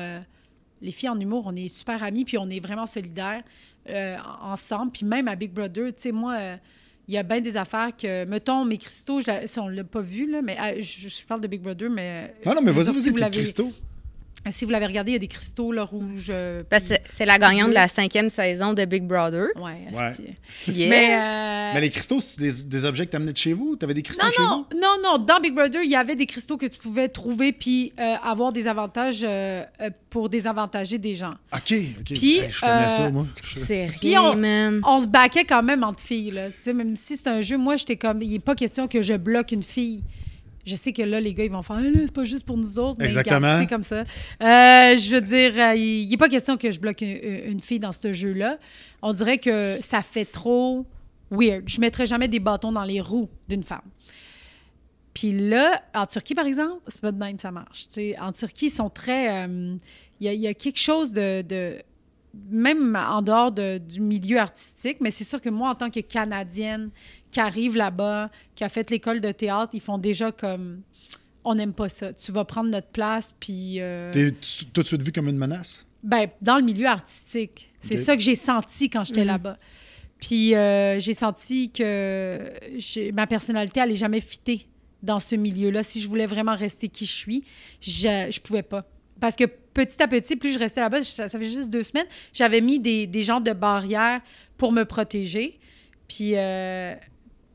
les filles en humour, on est super amies, puis on est vraiment solidaires ensemble. Puis même à Big Brother, tu sais, moi... il y a bien des affaires que, mettons, mes cristaux, on ne l'a pas vu, là, mais je parle de Big Brother, mais... Non, mais vas-y, les cristaux. Si vous l'avez regardé, il y a des cristaux là, rouges. C'est la gagnante de la 5e saison de Big Brother. Oui, yeah. Mais les cristaux, c'est des objets que tu amenais de chez vous? Tu avais des cristaux chez vous? Non. Dans Big Brother, il y avait des cristaux que tu pouvais trouver puis avoir des avantages pour désavantager des gens. OK. Puis, je connais ça, moi. C'est puis rien, man. on se baquait quand même entre filles. Là. Tu sais, même si c'est un jeu, moi, j'étais comme... Il n'est pas question que je bloque une fille. Je sais que là, les gars, ils vont faire « c'est pas juste pour nous autres. » Mais exactement. c'est comme ça. Je veux dire, il n'est pas question que je bloque une fille dans ce jeu-là. On dirait que ça fait trop weird. Je ne mettrais jamais des bâtons dans les roues d'une femme. Puis là, en Turquie, par exemple, c'est pas de même, ça marche. T'sais, en Turquie, ils sont très... Il y a quelque chose de même en dehors du milieu artistique, mais c'est sûr que moi, en tant que Canadienne qui arrive là-bas, qui a fait l'école de théâtre, ils font déjà comme... On n'aime pas ça. Tu vas prendre notre place, puis... T'es tout de suite vu comme une menace? Ben, dans le milieu artistique. C'est ça que j'ai senti quand j'étais là-bas. Puis j'ai senti que ma personnalité n'allait jamais fitter dans ce milieu-là. Si je voulais vraiment rester qui je suis, je pouvais pas. Parce que petit à petit, plus je restais là-bas, ça fait juste 2 semaines, j'avais mis des genres de barrières pour me protéger. Puis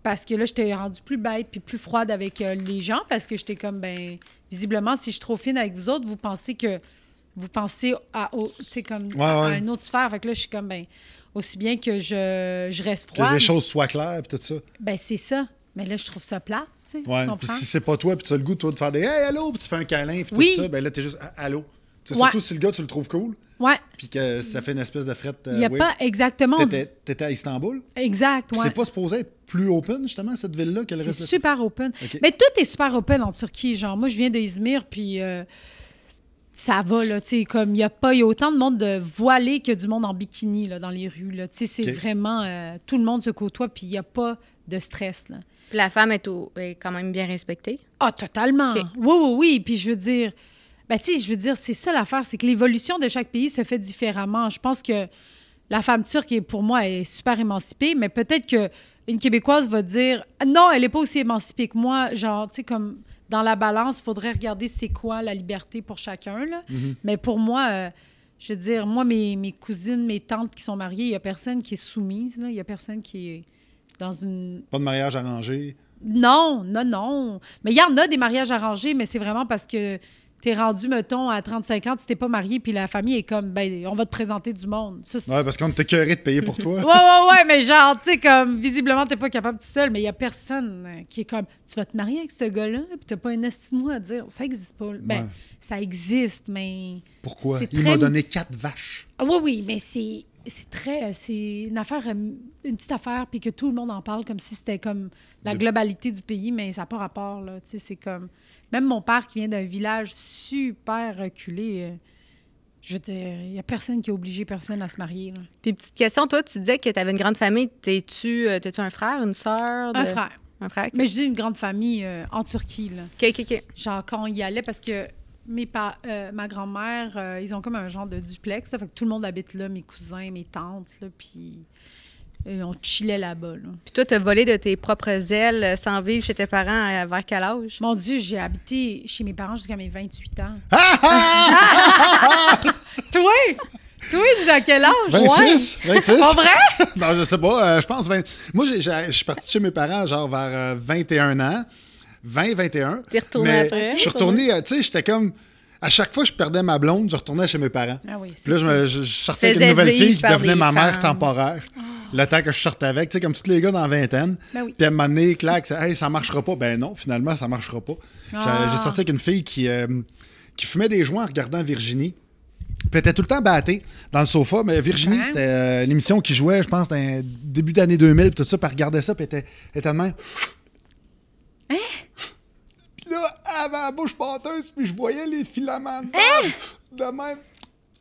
parce que là, j'étais rendue plus bête puis plus froide avec les gens parce que j'étais comme, ben visiblement, si je suis trop fine avec vous autres, vous pensez à une autre sphère. Fait que là, je suis comme, ben aussi bien que je reste froide. Que les choses soient claires puis tout ça. Ben c'est ça. Mais là, je trouve ça plate, tu sais. Ouais, puis si c'est pas toi, puis tu as le goût, toi, de faire des « Hey, allô », puis tu fais un câlin, puis tout ça, ben là, t'es juste « Allô ». Surtout si le gars, tu le trouves cool. Ouais. Puis que ça fait une espèce de frette. Il n'y a pas exactement... T'étais à Istanbul? Exact, ouais. C'est pas supposé être plus open, justement, cette ville-là? C'est super open. Okay. Mais tout est super open en Turquie. Genre, moi, je viens d'Izmir, puis ça va, là, tu sais, comme il y a autant de monde de voilé que du monde en bikini, là, dans les rues, là. Tu sais, c'est vraiment... tout le monde se côtoie, puis il n'y a pas de stress, là. Puis la femme est quand même bien respectée? Ah, totalement. Okay. Oui. Puis je veux dire... Ben, tu sais, c'est ça l'affaire, c'est que l'évolution de chaque pays se fait différemment. Je pense que la femme turque, pour moi, est super émancipée, mais peut-être qu'une Québécoise va dire « Non, elle n'est pas aussi émancipée que moi. » Genre, tu sais, comme dans la balance, il faudrait regarder c'est quoi la liberté pour chacun, là. Mm-hmm. Mais pour moi, je veux dire, moi, mes cousines, mes tantes qui sont mariées, il n'y a personne qui est soumise, là. Il n'y a personne qui est dans une... Pas de mariage arrangé? Non. Mais il y en a des mariages arrangés, mais c'est vraiment parce que t'es rendu, mettons, à 35 ans, tu t'es pas marié, puis la famille est comme, ben, on va te présenter du monde. Ça, ouais, parce qu'on t'a curé de payer pour toi. ouais, mais genre, tu sais, comme, visiblement, t'es pas capable tout seul, mais il y a personne qui est comme, tu vas te marier avec ce gars-là, puis t'as pas un estime à dire. Ça existe pas. Ben, ça existe, mais... Pourquoi? Il m'a donné 4 vaches. Oui, mais c'est une affaire, une petite affaire, puis que tout le monde en parle comme si c'était comme la globalité du pays, mais ça n'a pas rapport, là. Tu sais, c'est comme... Même mon père qui vient d'un village super reculé, je veux dire, il n'y a personne qui a obligé personne à se marier, là. Puis, petite question, toi, tu disais que tu avais une grande famille. T'es-tu un frère, une sœur? Un frère. Un frère? Mais je dis une grande famille en Turquie, là. OK. Genre, quand on y allait, parce que ma grand-mère, ils ont comme un genre de duplex, ça fait que tout le monde habite là, mes cousins, mes tantes, là, puis on chillait là-bas, là. Puis toi, t'as volé de tes propres ailes sans vivre chez tes parents vers quel âge? Mon Dieu, j'ai habité chez mes parents jusqu'à mes 28 ans. Toi, à quel âge? 26. Ouais. 26. Pas vrai? Non, je sais pas, je pense 20. Moi, je suis parti chez mes parents genre vers 21 ans. 20, 21. T'es retourné après? Je suis retourné, tu sais, j'étais comme... À chaque fois que je perdais ma blonde, je retournais chez mes parents. Ah oui, Puis là, je sortais avec une nouvelle fille qui devenait ma mère temporaire. Le temps que je sortais avec, tu sais, comme tous les gars dans la vingtaine. Ben oui. Puis à un moment donné, clac, hey, ça marchera pas. Ben non, finalement, ça marchera pas. J'ai sorti avec une fille qui fumait des joints en regardant Virginie. Puis elle était tout le temps battée dans le sofa. Mais Virginie, c'était l'émission qui jouait, je pense, dans début d'année 2000. Puis tout ça, puis elle regardait ça, puis elle était de même. Hein? Puis là, elle avait la bouche pâteuse, puis je voyais les filaments de même.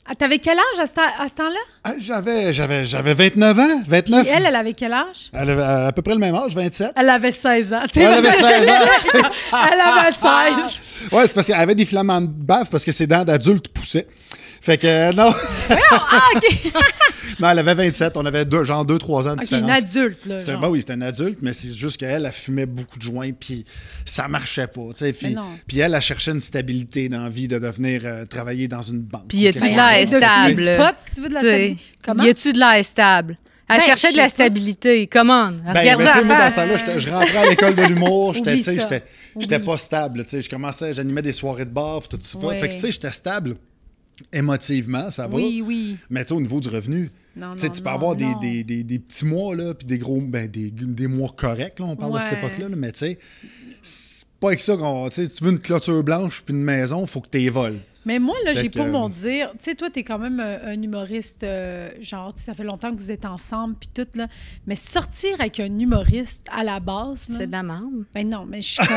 Ah, t'avais quel âge à ce temps-là? Ah, j'avais 29 ans. 29. Puis elle avait quel âge? Elle avait à peu près le même âge, 27. Elle avait 16 ans. Ouais, elle avait 16 ans. Elle avait 16. Ouais, c'est parce qu'elle avait des filaments de bave parce que ses dents d'adulte poussaient. Fait que non. OK. Non, elle avait 27. On avait 2-3 ans de différence. OK, une adulte, là. Ben oui, c'était une adulte, mais c'est juste qu'elle, elle fumait beaucoup de joints, puis ça marchait pas. Puis elle cherchait une stabilité dans la vie de devenir travailler dans une banque. Puis y a-tu de l'air stable? Si tu veux de la stabilité. Comment? Y a-tu de l'air stable? Elle cherchait de la stabilité. Comment? Ben, moi, dans ce temps-là, je rentrais à l'école de l'humour. J'étais pas stable. J'animais des soirées de bar, puis tout ça. Ouais. Fait que, tu sais, j'étais stable. Émotivement, ça va. Oui. Mais tu sais, au niveau du revenu, tu peux avoir des petits mois, là, puis des gros, des mois corrects, là, on parle de cette époque-là, là, mais tu sais, c'est pas avec ça qu'on. Tu veux une clôture blanche puis une maison, il faut que tu les voles. Mais moi, là, j'ai pour mon dire, tu sais, toi, t'es quand même un humoriste, genre, ça fait longtemps que vous êtes ensemble, puis tout, là. Mais sortir avec un humoriste à la base, là, c'est de la merde. Ben non, mais je suis comme.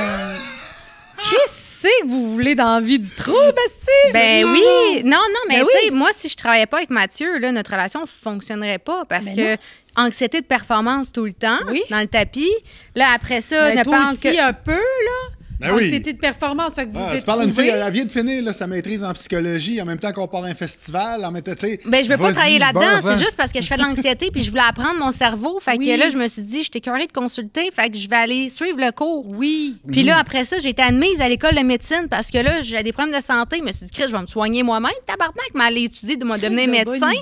Qu'est-ce que vous voulez dans la vie du trou, Bastille? Ben oui! Non, mais Ben tu sais, moi, si je travaillais pas avec Mathieu, là, notre relation fonctionnerait pas parce que anxiété de performance tout le temps, dans le tapis. Là, après ça, ne parle aussi que... un peu, là. Ben oui. Anxiété de performance, fait que vous êtes tu parles d'une fille, trouvés. elle vient de finir là, sa maîtrise en psychologie en même temps qu'on part à un festival, en même temps, tu sais. Ben, je veux pas travailler là-dedans, c'est hein. juste parce que je fais de l'anxiété puis je voulais apprendre mon cerveau. Fait que là, je me suis dit, j'étais curieuse de consulter, fait que je vais aller suivre le cours. Oui. Puis là, après ça, j'ai été admise à l'école de médecine parce que là, j'ai des problèmes de santé. Je me suis dit, Chris, je vais me soigner moi-même. Tabarnak, mais aller étudier de devenir médecin.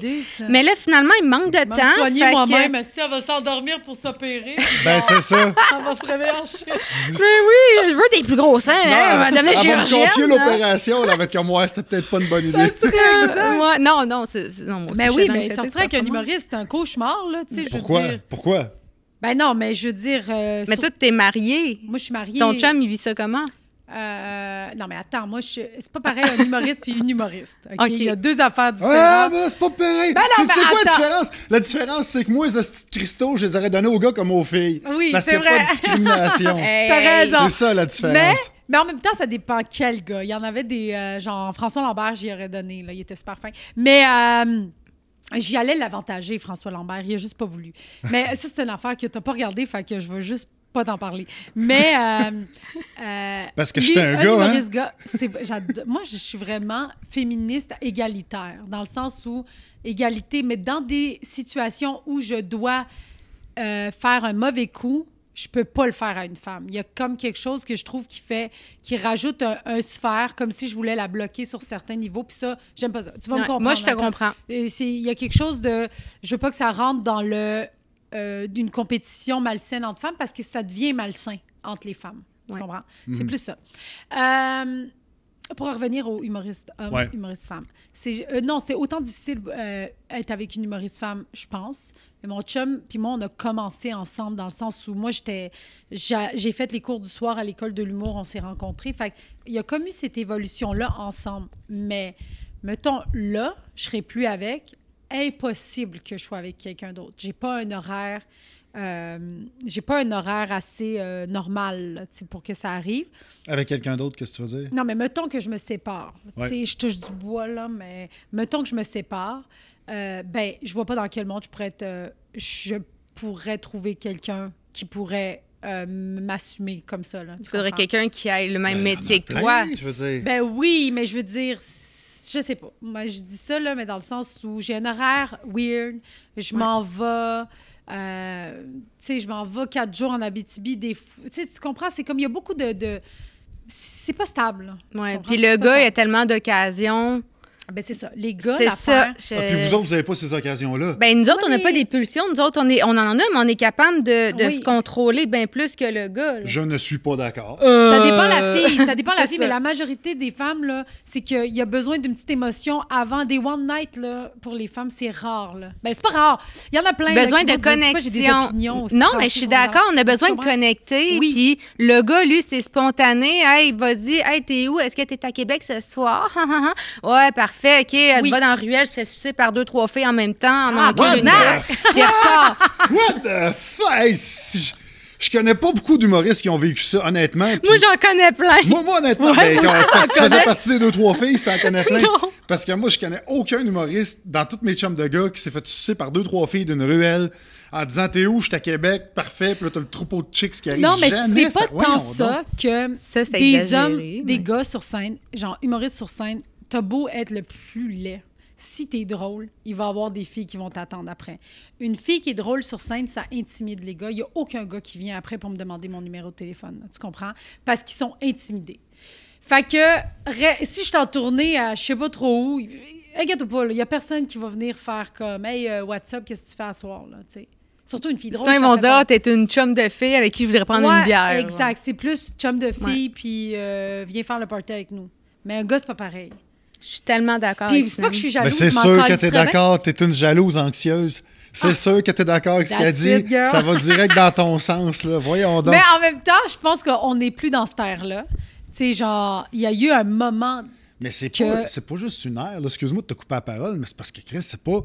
Mais là, finalement, il me manque de temps. Soigner moi-même, si elle va s'endormir pour s'opérer. Ben, c'est ça. Elle va se réveiller en chien. Mais oui, je veux des plus gros seins. Elle va devenir Elle va me chirurgienne. confier l'opération, elle va être comme moi, c'était peut-être pas une bonne idée. Ouais, non, moi aussi, Mais je oui, fais mais l'anxiété sortir de avec un performance. humoriste, c'est un cauchemar, là, tu sais, je veux Pourquoi? dire. Pourquoi? Ben non, mais je veux dire... Mais toi, t'es mariée. Moi, je suis mariée. Ton chum, il vit ça comment? Non, mais attends, moi, c'est pas pareil un humoriste puis une humoriste. OK? OK. Il y a deux affaires différentes. Ah, mais là, c'est pas pareil. Ben non, C'est mais quoi la attends. différence? La différence, c'est que moi, les hosties de cristaux, je les aurais donnés aux gars comme aux filles. Oui, parce c'est qu'il n'y a vrai. pas de discrimination. T'as raison. C'est ça, la différence. Mais en même temps, ça dépend quel gars. Il y en avait des... genre, François Lambert, j'y aurais donné. Là, il était super fin. Mais... j'y allais l'avantager, François Lambert. Il a juste pas voulu. Mais ça, c'est une affaire que t'as pas regardée, fait que je veux juste pas t'en parler. Mais... Parce que j'étais un gars, hein? Moi, je suis vraiment féministe égalitaire, dans le sens où égalité, mais dans des situations où je dois faire un mauvais coup, je peux pas le faire à une femme. Il y a comme quelque chose que je trouve qui rajoute un sphère, comme si je voulais la bloquer sur certains niveaux. Puis ça, j'aime pas ça. Tu vas me comprendre. Moi, je te comprends. Il y a quelque chose de... Je veux pas que ça rentre dans d'une compétition malsaine entre femmes parce que ça devient malsain entre les femmes. Tu comprends? C'est plus ça. Pour en revenir aux humoristes hommes, humoristes femmes. Non, c'est autant difficile être avec une humoriste femme, je pense. Mais mon chum puis moi, on a commencé ensemble dans le sens où moi, j'ai fait les cours du soir à l'école de l'humour, on s'est rencontrés. Fait il y a comme eu cette évolution-là ensemble. Mais, mettons, là, je serai plus avec. Impossible que je sois avec quelqu'un d'autre. J'ai pas un horaire assez normal là, pour que ça arrive. Avec quelqu'un d'autre, qu'est-ce que tu veux dire? Non, mais mettons que je me sépare. Je touche du bois, là, mais mettons que je me sépare. Je vois pas dans quel monde je pourrais trouver quelqu'un qui pourrait m'assumer comme ça. Là, Il faudrait quelqu'un qui ait le même métier que toi. Je veux dire. Ben oui, mais je veux dire... Je sais pas. Moi, je dis ça, là, mais dans le sens où j'ai un horaire weird. Je m'en vais... je m'en vais 4 jours en Abitibi. Tu comprends? C'est comme... Il y a beaucoup de... C'est pas stable. Ouais. Puis le gars, il a tellement d'occasions. Ben, c'est ça. Les gars, C'est l'affaire... ça. Ah, puis vous autres, vous n'avez pas ces occasions-là. Ben, nous autres, on n'a Oui. pas des pulsions. Nous autres, on en a, mais on est capable de Oui. se contrôler bien plus que le gars. Là. Je ne suis pas d'accord. Ça dépend la fille, ça dépend la c'est fille, ça. mais la majorité des femmes, là, c'est qu'il y a besoin d'une petite émotion avant des one night, là, pour les femmes, c'est rare, là. Ben, c'est pas rare. Il y en a plein, Besoin là, de qui vont dire, pourquoi j'ai des connexion. opinions aussi Non, tranchées mais je suis sur d'accord, on a les besoin gens. de Tu comprends? connecter. Oui. Puis le gars, lui, c'est spontané. Hey, vas-y, hey, t'es où? Est-ce que t'es à Québec ce soir? Ouais, parfait, OK. Elle Oui. va dans la ruelle, se fait sucer par 2-3 filles en même temps, en Ah, encule what une the autre, puis elle repart. What the fuck? Hey, je connais pas beaucoup d'humoristes qui ont vécu ça, honnêtement. puis- Moi, j'en connais plein. Moi, honnêtement, Ouais, ben, moi quand aussi, parce que tu j'en faisais connais. partie des 2-3 filles, si t'en connais plein. Non. Parce que moi, je connais aucun humoriste dans toutes mes chums de gars qui s'est fait sucer par 2-3 filles d'une ruelle en disant t'es où? Je suis à Québec, parfait. Puis là, t'as le troupeau de chicks qui arrive. Non, mais Jamais c'est pas voyons tant donc. ça que Ça, c'est des exagéré, hommes, mais- des gars sur scène, genre humoristes sur scène, t'as beau être le plus laid. Si t'es drôle, il va y avoir des filles qui vont t'attendre après. Une fille qui est drôle sur scène, ça intimide les gars. Il n'y a aucun gars qui vient après pour me demander mon numéro de téléphone. Tu comprends? Parce qu'ils sont intimidés. Fait que si je suis en tournée à je sais pas trop où, inquiète-toi pas, il n'y a personne qui va venir faire comme « Hey, what's up, qu'est-ce que tu fais à soir? » là, tu sais. Surtout une fille drôle. Sinon, ils ça vont fait dire, pas- ah, t'es une chum de fille avec qui je voudrais prendre Ouais, une bière. exact. C'est plus chum de fille, puis viens faire le party avec nous. Mais un gars, c'est pas pareil. Je suis tellement d'accord. Puis avec c'est pas que je suis Mais jalouse, c'est je m'en sûr que calisserais t'es bien. d'accord, t'es une jalouse anxieuse. C'est sûr que t'es d'accord avec ce qu'elle That's dit. it, girl. Ça va direct dans ton sens, là. Voyons donc. Mais en même temps, je pense qu'on n'est plus dans cette ère-là. Tu sais, genre, il y a eu un moment... Mais c'est que- pas juste une ère. là. Excuse-moi de te couper la parole, mais c'est parce que Chris, c'est pas.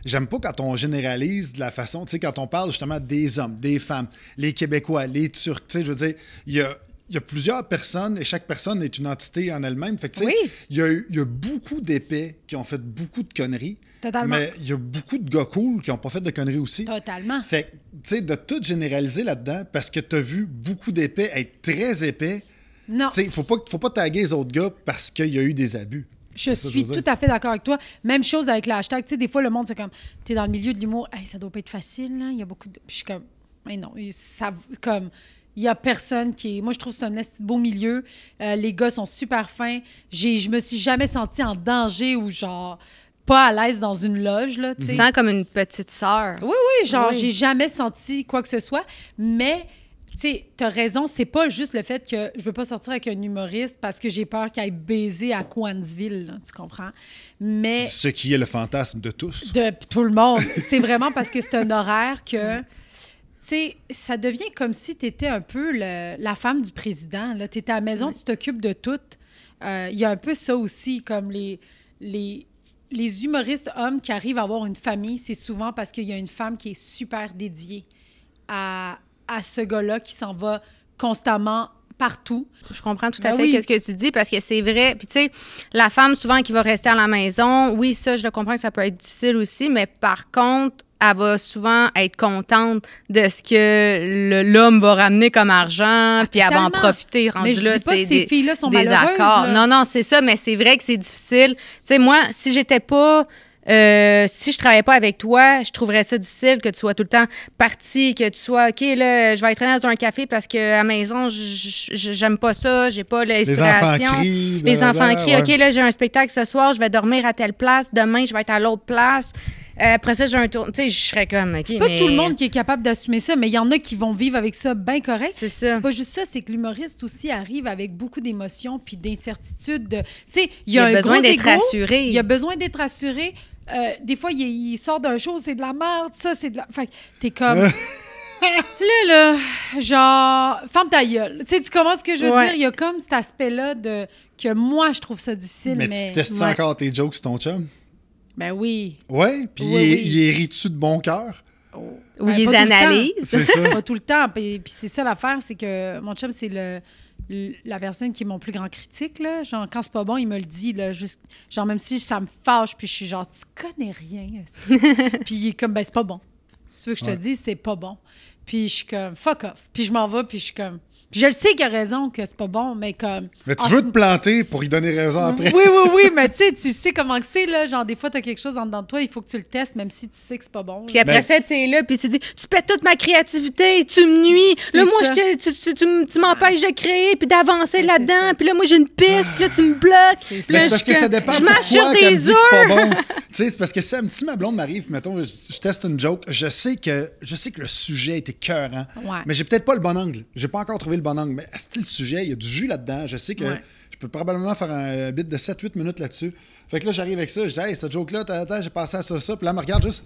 J'aime pas quand on généralise de la façon. Tu sais, quand on parle justement des hommes, des femmes, les Québécois, les Turcs. Tu sais, je veux dire, il y a plusieurs personnes et chaque personne est une entité en elle-même. Fait que, tu sais, Oui. il y a beaucoup d'épais qui ont fait beaucoup de conneries. Totalement. Mais il y a beaucoup de gars cool qui n'ont pas fait de conneries aussi. Totalement. Fait que, tu sais, de tout généraliser là-dedans parce que tu as vu beaucoup d'épais être très épais. Non, Tu sais, faut pas taguer les autres gars parce qu'il y a eu des abus. je C'est ça que suis je veux tout dire. à fait d'accord avec toi. Même chose avec le hashtag. Tu sais, des fois, le monde, c'est comme, t'es dans le milieu de l'humour, hey, ça doit pas être facile, là. Il y a beaucoup de... Puis je suis comme, mais non, ça, comme... Il y a personne qui est... Moi, je trouve que c'est un esti de beau milieu. Les gars sont super fins. Je me suis jamais sentie en danger ou genre pas à l'aise dans une loge, là, tu Tu sais. te sens comme une petite sœur. Oui, oui, genre, Oui. j'ai jamais senti quoi que ce soit. Mais, tu sais, t'as raison, c'est pas juste le fait que je veux pas sortir avec un humoriste parce que j'ai peur qu'il aille baiser à Coansville, là, tu comprends? Mais Ce qui est le fantasme de tous. de tout le monde, c'est vraiment parce que c'est un horaire que... Tu sais, ça devient comme si tu étais un peu la femme du président. Tu étais à la maison, tu t'occupes de tout. Il y a un peu ça aussi, comme les humoristes hommes qui arrivent à avoir une famille, c'est souvent parce qu'il y a une femme qui est super dédiée à ce gars-là qui s'en va constamment partout. Je comprends tout Ben à fait oui. ce que tu dis parce que c'est vrai. Puis tu sais, la femme souvent qui va rester à la maison, oui, ça, je le comprends que ça peut être difficile aussi, mais par contre, elle va souvent être contente de ce que l'homme va ramener comme argent, puis elle va en totalement. profiter. Rendu Mais je là, dis pas que c'est ces filles-là sont des malheureuses, accords. là. Non, non, c'est ça, mais c'est vrai que c'est difficile. Tu sais, moi, si j'étais pas... si je travaillais pas avec toi, je trouverais ça difficile que tu sois tout le temps parti, que tu sois OK, là, je vais être dans un café parce que à la maison, j'aime pas ça, j'ai pas l'inspiration. Les enfants crient. Les blablabla, enfants crient, ouais. OK, là, j'ai un spectacle ce soir, je vais dormir à telle place, demain, je vais être à l'autre place. Après ça, j'ai un tour. Tu sais, je serais comme, OK, C'est pas mais... tout le monde qui est capable d'assumer ça, mais il y en a qui vont vivre avec ça bien correct. C'est ça. C'est pas juste ça, c'est que l'humoriste aussi arrive avec beaucoup d'émotions puis d'incertitudes. Tu sais, il y Il a a un besoin gros d'être égo, rassuré. Il a besoin d'être rassuré. Des fois, il sort d'un show, c'est de la merde, ça, c'est de la... Fait que t'es comme... là, genre, ferme ta gueule. Tu sais, tu comprends ce que je veux Ouais. dire? Il y a comme cet aspect-là de... que moi, je trouve ça difficile, mais... Mais tu testes Ouais. encore tes jokes sur ton chum? Ben oui. Ouais, puis Oui, oui. il rit-tu de bon cœur? Ou Ben, ils pas tout le temps. analysent. C'est ça. Pas tout le temps. Puis c'est ça l'affaire, c'est que mon chum, c'est la personne qui est mon plus grand critique. Là. Genre, quand c'est pas bon, il me le dit. Là, juste, genre, même si ça me fâche, puis je suis genre, tu connais rien. esti. Puis il est comme, ben, c'est pas bon. Si tu veux que je te dise, c'est pas bon. Puis je suis comme, fuck off. Puis je m'en vais, puis je suis comme... Puis je le sais qu'il a raison, que c'est pas bon, mais comme... Mais tu veux te planter pour y donner raison après. Oui, mais tu sais comment que c'est, là. Genre, des fois, t'as quelque chose en dedans de toi, il faut que tu le testes, même si tu sais que c'est pas bon. Puis après ça, t'es là, puis tu dis, tu pètes toute ma créativité, tu me nuis. Là, moi, tu m'empêches de créer, puis d'avancer là-dedans. Puis là, moi, j'ai une piste, puis là, tu me bloques. Mais c'est parce que ça dépend je mâche sur pourquoi qu'elle me des dit que c'est pas œufs. bon. Tu sais, c'est parce que si ma blonde m'arrive, mettons, je teste une joke, je sais que le sujet est écœurant, mais j'ai peut-être pas le bon angle. J'ai pas encore trouvé le bon angle, mais le sujet, il y a du jus là-dedans. Je sais que je peux probablement faire un bit de 7-8 minutes là-dessus. Fait que là, j'arrive avec ça, je dis, hey, cette joke-là, j'ai pensé à ça. Puis là, elle me regarde juste.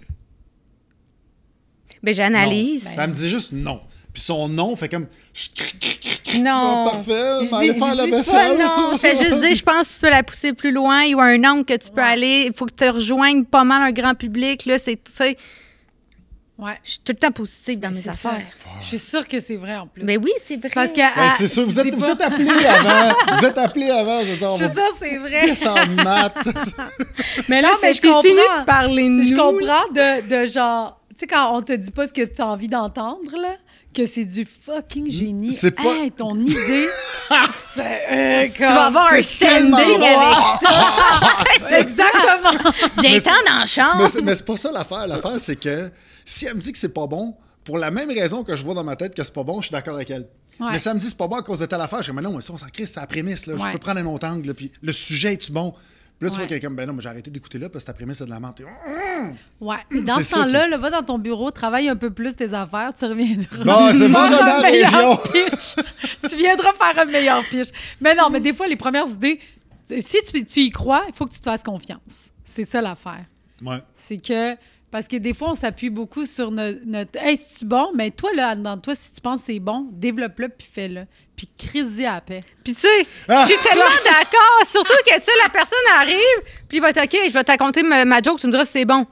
Ben, j'analyse. Elle me dit juste non. Puis son non fait comme. Non. Oh, parfait, Je aller dis- faire je la dis pas vaisselle. non. Fais juste dire, je pense que tu peux la pousser plus loin. Il y a un angle que tu peux aller. Il faut que tu rejoignes pas mal un grand public. Là, c'est, tu sais, Ouais. je suis tout le temps positive dans mes C'est affaires. ça. Je suis sûre que c'est vrai, en plus. Mais oui, c'est vrai. Parce que... Ben, c'est sûr, vous êtes appelés avant. Vous êtes appelés avant. Je veux dire, on Je va sais, c'est vrai. descendre en maths. Mais là, Non, mais je c'est fini comprends. de parler de nous. Je comprends de genre... Tu sais, quand on te dit pas ce que tu as envie d'entendre, là, que c'est du fucking génie. C'est pas- Hey, ton idée, c'est... Tu vas avoir un C'est tellement standing bon. avec ça. C'est exactement... Viens-t'en dans la chambre. Mais c'est pas ça l'affaire. L'affaire, c'est que si elle me dit que c'est pas bon, pour la même raison que je vois dans ma tête que c'est pas bon, je suis d'accord avec elle. Ouais. Mais si elle me dit que c'est pas bon à cause de telle affaire, je dis, mais non, mais ça, on s'en crisse, c'est la prémisse. Là. Je Ouais. peux prendre un autre angle. Là, puis le sujet, est-tu bon? Puis là, tu vois Ouais. quelqu'un, ben non, mais j'ai arrêté d'écouter là parce que ta prémisse, c'est de la menthe. Ouais. Mais dans C'est ce ça temps-là, là, va dans ton bureau, travaille un peu plus tes affaires, tu reviendras. Bon, c'est bon, faire dans un la meilleur région. pitch. Tu viendras faire un meilleur pitch. Mais non, mais des fois, les premières idées, si tu y crois, il faut que tu te fasses confiance. C'est ça l'affaire. Ouais. C'est que... Parce que des fois, on s'appuie beaucoup sur notre... Hey, c'est-tu bon? Mais toi, là, dans toi, si tu penses que c'est bon, développe-le puis fais-le. Puis crise-y à la paix. Puis tu sais, je suis tellement d'accord. Surtout que, tu sais, la personne arrive, puis il va être OK, je vais te raconter ma joke, tu me diras si c'est bon.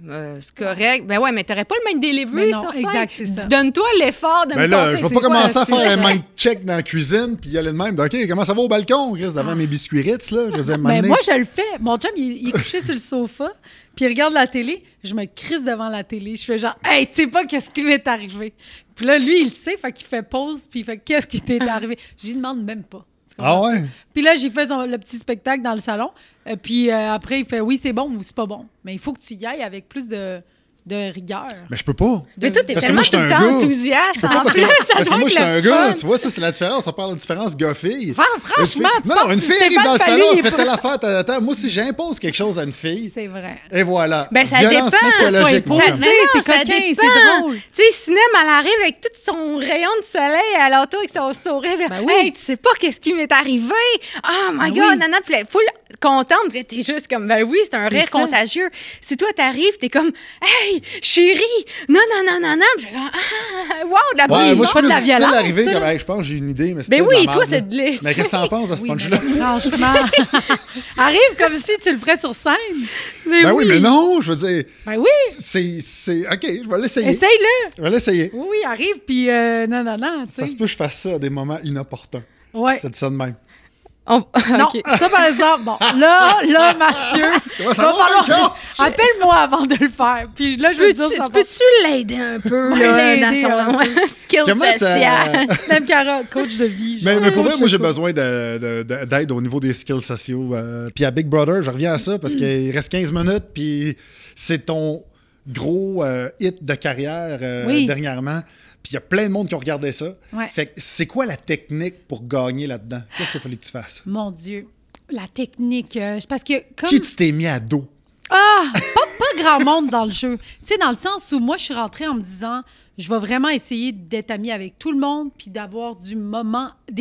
Non. C'est correct. Ben ouais, mais t'aurais pas le même delivery Mais non, sur scène. exact, c'est ça. Donne-toi l'effort de Ben me là, passer. je vais c'est pas commencer ça, à faire c'est un ça. mind check dans la cuisine puis y aller de même. OK, comment ça va au balcon? Reste devant mes biscuits Ritz, là. Je veux dire, Ben, m'amener- moi, je le fais. Mon chum, il est couché sur le sofa, puis il regarde la télé. Je me crisse devant la télé. Je fais genre, hey, tu sais pas qu'est-ce qui m'est arrivé. Puis là, lui, il le sait, fait qu'il fait pause, puis il fait, qu'est-ce qui t'est arrivé? Je lui demande même pas. Tu comprends? Ah ouais? Puis là, j'ai fait le petit spectacle dans le salon. Puis après, il fait, oui, c'est bon ou c'est pas bon. Mais il faut que tu y ailles avec plus de rigueur. Mais je peux pas. Mais toi, t'es Parce que tellement moi, tout j'étais le un temps gars. enthousiaste. Je peux pas En parce plus, que, ça parce que doit moi, être j'étais le un gars. fun. Tu vois, ça, c'est la différence. On parle de différence gars-fille. Franchement, tu non, penses une fille arrive Stéphane dans le Fallu, salon, il est fait pas- telle affaire, attends. Moi, si j'impose quelque chose à une fille, C'est vrai. et voilà. Ben, ça Violence dépend, psychologique, c'est mon pas chum. imposé. c'est ça coquin, dépend. c'est drôle. Tu sais, Sinem, elle arrive avec tout son rayon de soleil à l'auto avec son sourire. Ben oui. Hey, tu sais pas qu'est-ce qui m'est arrivé. Oh my Ben God, oui. nana, puis elle est full contente. Puis t'es juste comme, ben oui, c'est un C'est rire ça. contagieux. Si toi, t'arrives, t'es comme, hey, chérie, non. Puis j'ai comme, ah, wow, de la Ouais, brise. moi, je pas suis de plus la difficile violence, d'arriver ça. comme, hey, je pense que j'ai une idée, mais c'est Ben peut-être oui, de la toi, merde, c'est là. de l'est. Mais qu'est-ce que t'en penses de ce Oui, punch-là? mais franchement, arrive comme si tu le ferais sur scène. Ben oui, mais non, je veux dire. Ben oui. C'est. OK, je vais l'essayer. Essaye-le. Je vais l'essayer. Oui, arrive, puis non, tu Ça sais. se peut que je fasse ça à des moments inopportuns. Ouais. Je te dis ça de même. Non, Non, ça, par exemple, bon, là, Mathieu, Comment ça va va, falloir- Michael? appelle-moi avant de le faire. Puis là, je vais te dire ça. Tu peux-tu l'aider un peu Ouais, là, l'aider un dans son skill Comment ça- social? Sinem Cara, coach de vie. genre. Mais pour vrai, Je moi, sais j'ai pas. besoin d'aide au niveau des skills sociaux. Puis à Big Brother, je reviens à ça parce qu'il reste 15 minutes, puis c'est ton gros hit de carrière Oui. dernièrement. Puis il y a plein de monde qui ont regardé ça. Ouais. Fait que c'est quoi la technique pour gagner là-dedans? Qu'est-ce qu'il fallait que tu fasses? Mon Dieu. La technique, c'est parce que comme... Qui tu t'es mis à dos? pas grand monde dans le jeu. Tu sais, dans le sens où moi, je suis rentrée en me disant, je vais vraiment essayer d'être amie avec tout le monde puis d'avoir des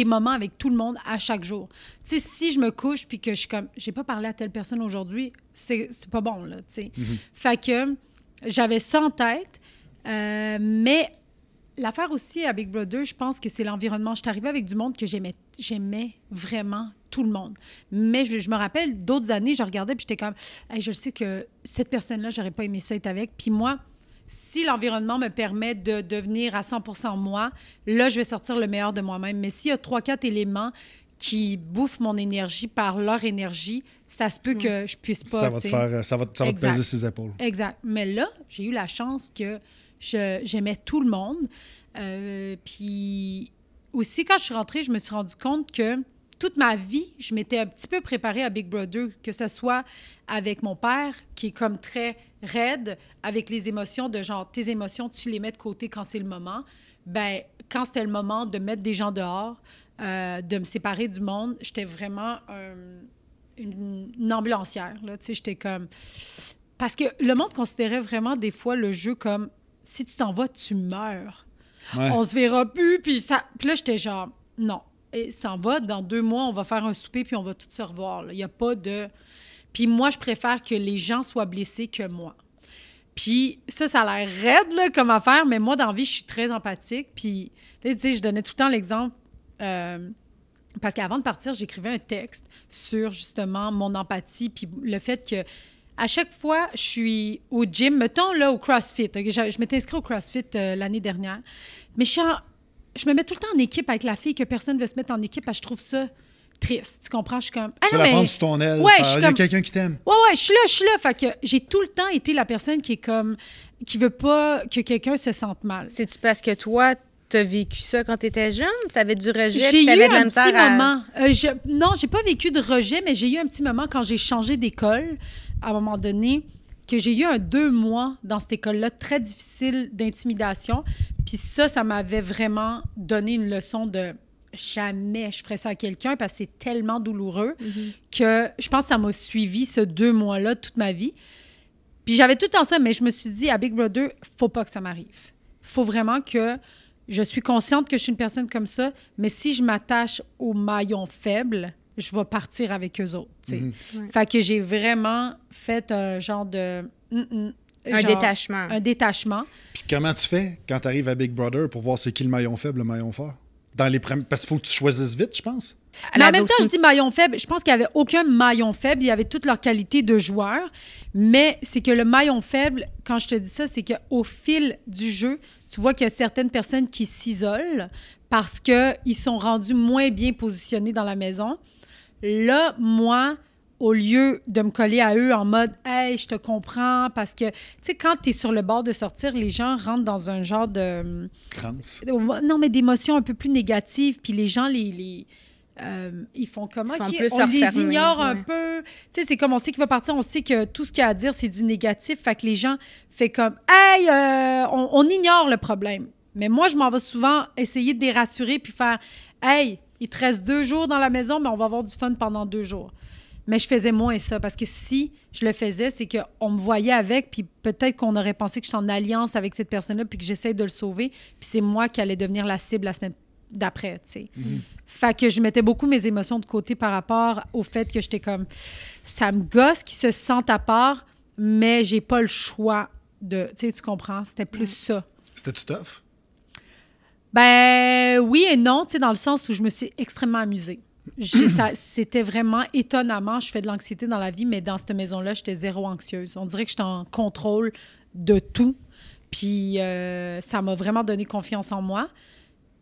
moments avec tout le monde à chaque jour. Tu sais, si je me couche puis que je suis comme, j'ai pas parlé à telle personne aujourd'hui, c'est pas bon, là, tu sais. Fait que j'avais ça en tête, mais l'affaire aussi à Big Brother, je pense que c'est l'environnement. Je suis arrivée avec du monde que j'aimais vraiment tout le monde. Mais je me rappelle d'autres années, je regardais puis j'étais comme, hey, je sais que cette personne-là, j'aurais pas aimé ça être avec. Puis moi, si l'environnement me permet de devenir à 100% moi, là, je vais sortir le meilleur de moi-même. Mais s'il y a 3-4 éléments qui bouffent mon énergie par leur énergie, ça se peut que je puisse pas. Ça va te tu sais. faire, ça va te Exact. peser ses épaules. Exact. Mais là, j'ai eu la chance que J'aimais tout le monde. Puis aussi, quand je suis rentrée, je me suis rendu compte que toute ma vie, je m'étais un petit peu préparée à Big Brother, que ce soit avec mon père, qui est comme très raide, avec les émotions de genre, tes émotions, tu les mets de côté quand c'est le moment. Ben, quand c'était le moment de mettre des gens dehors, de me séparer du monde, j'étais vraiment une ambulancière, là. Tu sais, j'étais comme... Parce que le monde considérait vraiment des fois le jeu comme, si tu t'en vas, tu meurs. Ouais. On se verra plus, puis là, j'étais genre, non. Et s'en va, dans 2 mois, on va faire un souper, puis on va tous se revoir. Il n'y a pas de... Puis moi, je préfère que les gens soient blessés que moi. Puis ça a l'air raide, là, comme affaire, mais moi, dans la vie, je suis très empathique. Puis là, tu sais, je donnais tout le temps l'exemple... parce qu'avant de partir, j'écrivais un texte sur, justement, mon empathie, puis le fait que à chaque fois, je suis au gym, mettons, là, au CrossFit. Okay? Je m'étais inscrite au CrossFit l'année dernière, mais je me mets tout le temps en équipe avec la fille que personne ne veut se mettre en équipe parce que je trouve ça triste. Tu comprends? Je suis comme... Tu vas la prendre sur ton aile. Ouais, il y a quelqu'un qui t'aime. Ouais, je suis là. Fait que j'ai tout le temps été la personne qui est comme... qui veut pas que quelqu'un se sente mal. C'est-tu parce que toi, t'as vécu ça quand t'étais jeune? T'avais du rejet? J'ai eu un petit moment. Non, j'ai pas vécu de rejet, mais j'ai eu un petit moment quand j'ai changé d'école, à un moment donné, que j'ai eu 2 mois dans cette école-là, très difficile d'intimidation. Puis ça m'avait vraiment donné une leçon de jamais je ferais ça à quelqu'un parce que c'est tellement douloureux que je pense que ça m'a suivi ce 2 mois-là toute ma vie. Puis j'avais tout le temps ça, mais je me suis dit, à Big Brother, faut pas que ça m'arrive. Faut vraiment que... Je suis consciente que je suis une personne comme ça, mais si je m'attache aux maillons faibles, je vais partir avec eux autres. Ouais. Fait que j'ai vraiment fait un genre de... un détachement. Un détachement. Puis comment tu fais quand tu arrives à Big Brother pour voir c'est qui le maillon faible, le maillon fort? Parce qu'il faut que tu choisisses vite, je pense. Mais en même temps, je dis maillon faible. Je pense qu'il n'y avait aucun maillon faible. Il y avait toutes leurs qualités de joueurs. Mais c'est que le maillon faible, quand je te dis ça, c'est qu'au fil du jeu, tu vois qu'il y a certaines personnes qui s'isolent parce qu'ils sont rendus moins bien positionnés dans la maison. Là, moi, au lieu de me coller à eux en mode « Hey, je te comprends », parce que, tu sais, quand tu es sur le bord de sortir, les gens rentrent dans un genre de... Trance. Non, mais d'émotions un peu plus négatives. Puis les gens, ils font comment? On les ignore un peu. Tu sais, c'est comme on sait qu'il va partir, on sait que tout ce qu'il y a à dire, c'est du négatif. Fait que les gens font comme « Hey, on ignore le problème ». Mais moi, je m'en vais souvent essayer de les rassurer puis faire « Hey, il te reste 2 jours dans la maison, mais on va avoir du fun pendant 2 jours ». Mais je faisais moins ça, parce que si je le faisais, c'est qu'on me voyait avec, puis peut-être qu'on aurait pensé que je suis en alliance avec cette personne-là, puis que j'essaie de le sauver, puis c'est moi qui allais devenir la cible la semaine d'après, tu sais. Fait que je mettais beaucoup mes émotions de côté par rapport au fait que j'étais comme... Ça me gosse qu'ils se sentent à part, mais j'ai pas le choix de... Tu sais, tu comprends? C'était plus ça. C'était-tu tough? Ben oui et non, tu sais, dans le sens où je me suis extrêmement amusée. C'était vraiment étonnamment, je fais de l'anxiété dans la vie, mais dans cette maison-là, j'étais zéro anxieuse. On dirait que j'étais en contrôle de tout. Puis ça m'a vraiment donné confiance en moi.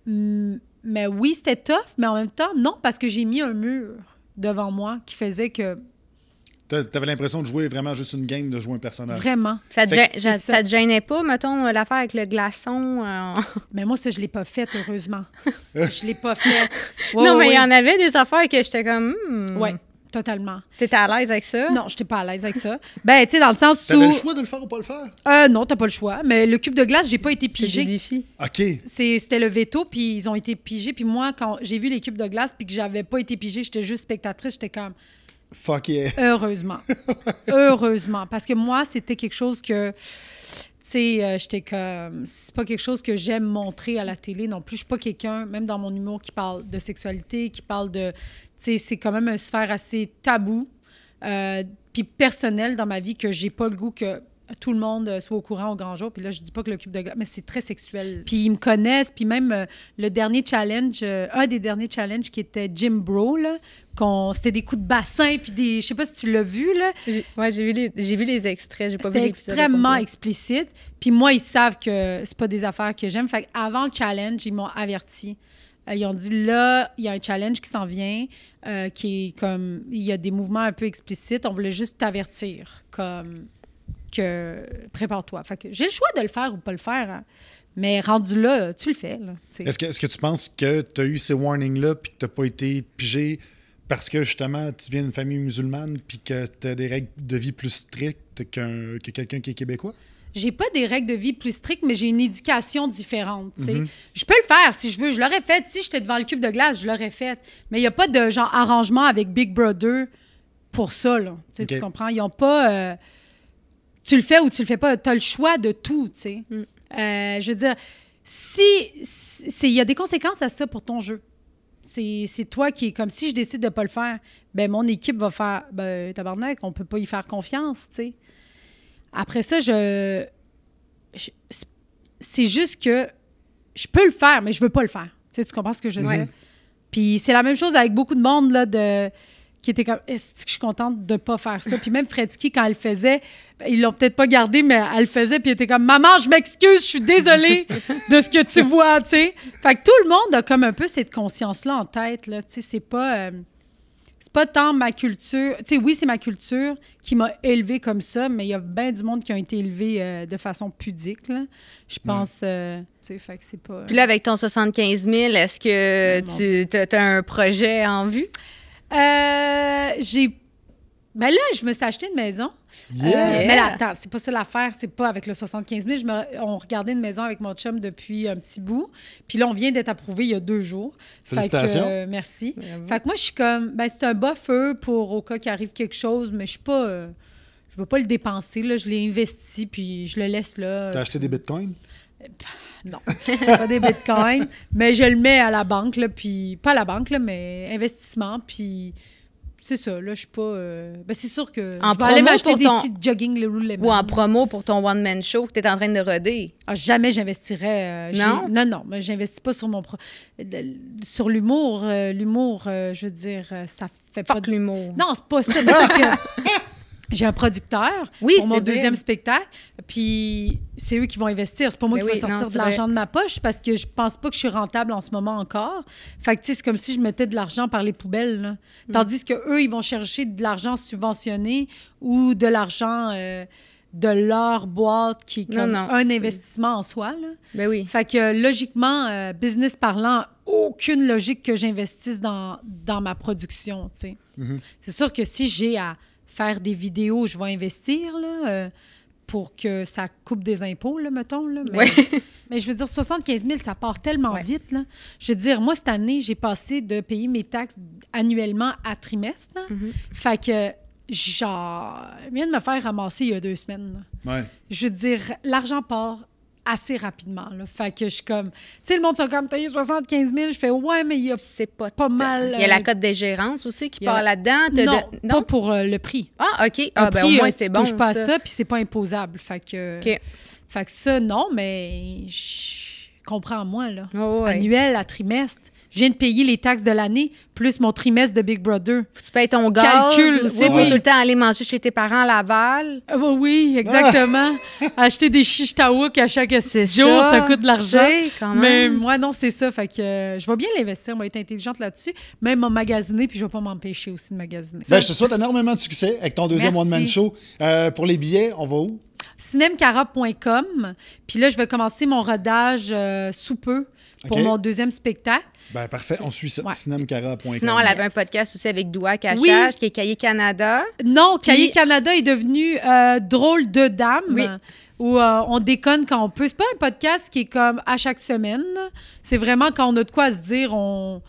Mais oui, c'était tough, mais en même temps, non, parce que j'ai mis un mur devant moi qui faisait que... T'avais l'impression de jouer vraiment juste une game, de jouer un personnage. Vraiment. Ça te gênait pas, mettons, l'affaire avec le glaçon? Mais moi, ça, je l'ai pas fait, heureusement. Je l'ai pas fait. Non, mais il y en avait des affaires que j'étais comme... Oui, totalement. T'étais à l'aise avec ça? Non, j'étais pas à l'aise avec ça. Ben, tu sais, dans le sens où... T'avais le choix de le faire ou pas le faire? Non, t'as pas le choix. Mais le cube de glace, j'ai pas été pigée. C'est des défis. OK. C'était le veto, puis ils ont été pigés. Puis moi, quand j'ai vu les cubes de glace, puis que j'avais pas été pigée, j'étais juste spectatrice, j'étais comme... Fuck yeah. Heureusement. Heureusement. Parce que moi, c'était quelque chose que... Tu sais, j'étais comme... C'est pas quelque chose que j'aime montrer à la télé non plus. Je suis pas quelqu'un, même dans mon humour, qui parle de sexualité, qui parle de... Tu sais, c'est quand même une sphère assez tabou, puis personnelle dans ma vie, que j'ai pas le goût que tout le monde soit au courant au grand jour. Puis là, je dis pas que le cube de glace... Mais c'est très sexuel. Puis ils me connaissent. Puis même le dernier challenge, un des derniers challenges qui était Gym Bro, là, c'était des coups de bassin, puis des... Je sais pas si tu l'as vu, là. Ouais, j'ai vu les extraits. J'ai pas vu l'épisode. C'était extrêmement explicite. Puis moi, ils savent que c'est pas des affaires que j'aime. Fait qu'avant le challenge, ils m'ont averti. Ils ont dit, là, il y a un challenge qui s'en vient, qui est comme... Il y a des mouvements un peu explicites. On voulait juste t'avertir, comme... que prépare-toi. Fait que j'ai le choix de le faire ou pas le faire, hein. Mais rendu là, tu le fais. Là, est-ce que tu penses que tu as eu ces warnings-là puis que tu n'as pas été pigé parce que, justement, tu viens d'une famille musulmane puis que tu as des règles de vie plus strictes que quelqu'un qui est québécois? J'ai pas des règles de vie plus strictes, mais j'ai une éducation différente. Je peux le faire si je veux. Je l'aurais fait. Si j'étais devant le cube de glace, je l'aurais fait. Mais il n'y a pas de genre arrangement avec Big Brother pour ça. Là. Okay. Tu comprends? Ils n'ont pas... tu le fais ou tu le fais pas. Tu as le choix de tout. Je veux dire, il y a des conséquences à ça pour ton jeu. C'est toi qui est comme si je décide de ne pas le faire, ben mon équipe va faire tabarnak, on peut pas y faire confiance, tu sais. Après ça, c'est juste que je peux le faire, mais je veux pas le faire. Tu comprends ce que je veux dire? Puis c'est la même chose avec beaucoup de monde là, qui était comme est-ce que je suis contente de pas faire ça. Puis même Fredsky, quand elle le faisait, ils l'ont peut-être pas gardé, mais elle le faisait, puis elle était comme maman, je m'excuse, je suis désolée de ce que tu vois, tu sais. Fait que tout le monde a comme un peu cette conscience-là en tête, là. Tu sais, c'est pas tant ma culture. Tu sais, oui, c'est ma culture qui m'a élevée comme ça, mais il y a bien du monde qui ont été élevés de façon pudique, là. Je pense, tu sais, fait que c'est pas... Puis là, avec ton 75 000, est-ce que tu as un projet en vue? Ben là, je me suis acheté une maison. Mais là, attends, c'est pas ça l'affaire. C'est pas avec le 75 000. On regardait une maison avec mon chum depuis un petit bout. Puis là, on vient d'être approuvé il y a 2 jours. Félicitations. Fait que, merci. Bravo. Fait que moi, je suis comme... Ben, c'est un buffer pour au cas qu'il arrive quelque chose, mais je suis pas... je veux pas le dépenser, là. Je l'ai investi, puis je le laisse là. T'as acheté des bitcoins? Non, pas des bitcoins, mais je le mets à la banque, là, puis pas à la banque, là, mais investissement, puis c'est ça, là, je suis pas... ben c'est sûr que je vais aller m'acheter des petits jogging Lululemon. Ou en promo pour ton one-man show que tu es en train de roder. Ah, jamais j'investirais... non? Non, mais j'investis pas sur sur l'humour. L'humour, je veux dire, ça fait pas de l'humour. Non, c'est pas ça, mais c'est que... J'ai un producteur pour mon deuxième spectacle, puis c'est eux qui vont investir. C'est pas moi qui vais sortir de l'argent de ma poche parce que je pense pas que je suis rentable en ce moment encore. Fait que, tu sais, c'est comme si je mettais de l'argent par les poubelles, là. Tandis qu'eux, ils vont chercher de l'argent subventionné ou de l'argent de leur boîte qui est comme un investissement en soi, là. Ben oui. Fait que, logiquement, business parlant, aucune logique que j'investisse dans ma production, tu sais. C'est sûr que si j'ai à faire des vidéos, je vais investir là, pour que ça coupe des impôts, là, mettons. Là. Mais je veux dire, 75 000, ça part tellement vite. Là. Je veux dire, moi, cette année, j'ai passé de payer mes taxes annuellement à trimestre. Fait que, genre, je viens de me faire ramasser il y a 2 semaines. Je veux dire, l'argent part assez rapidement. Là. Fait que je suis comme... Tu sais, le monde sont comme payé 75 000. Je fais, ouais, mais il y a pas mal... Il y a la cote des gérances aussi qui part là-dedans. Non, pas pour le prix. Ah, OK. Ah, ben, au moins, c'est bon. Tu touches pas à ça, puis c'est pas imposable. Fait que... Fait que ça, non, mais comprends-moi, là. Annuel à trimestre. Je viens de payer les taxes de l'année, plus mon trimestre de Big Brother. Faut que tu payes ton gaz aussi pour tout le temps aller manger chez tes parents à Laval. Oui, exactement. Acheter des chiches taouk à chaque 6 jours, ça coûte de l'argent. Mais moi, non, c'est ça. Fait que je vais bien l'investir. Je vais être intelligente là-dessus. Même m'en magasiner, puis je vais pas m'empêcher aussi de magasiner. Ben, je te souhaite énormément de succès avec ton deuxième one-man show. Pour les billets, on va où? cinemcara.com. Puis là, je vais commencer mon rodage sous peu pour mon deuxième spectacle. Ben parfait, on suit ça. cinemcara.com. Sinon, elle avait un podcast aussi avec Doua Cachage, qui est Cahiers Canada. Non, Cahiers Canada est devenu Drôle de Dame, où on déconne quand on peut. C'est pas un podcast qui est comme à chaque semaine. C'est vraiment quand on a de quoi se dire, on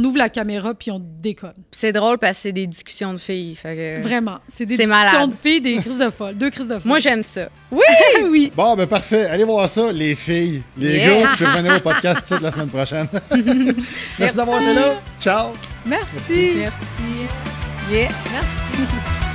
ouvre la caméra puis on déconne. C'est drôle parce que c'est des discussions de filles. Fait que... Vraiment. C'est des discussions de filles, des crises de folle. 2 crises de folle. Moi, j'aime ça. Oui! Oui. Bon, ben parfait. Allez voir ça, les filles. Les gars, vous pouvez revenir au podcast la semaine prochaine. Merci d'avoir été là. Ciao. Merci. Merci. Merci.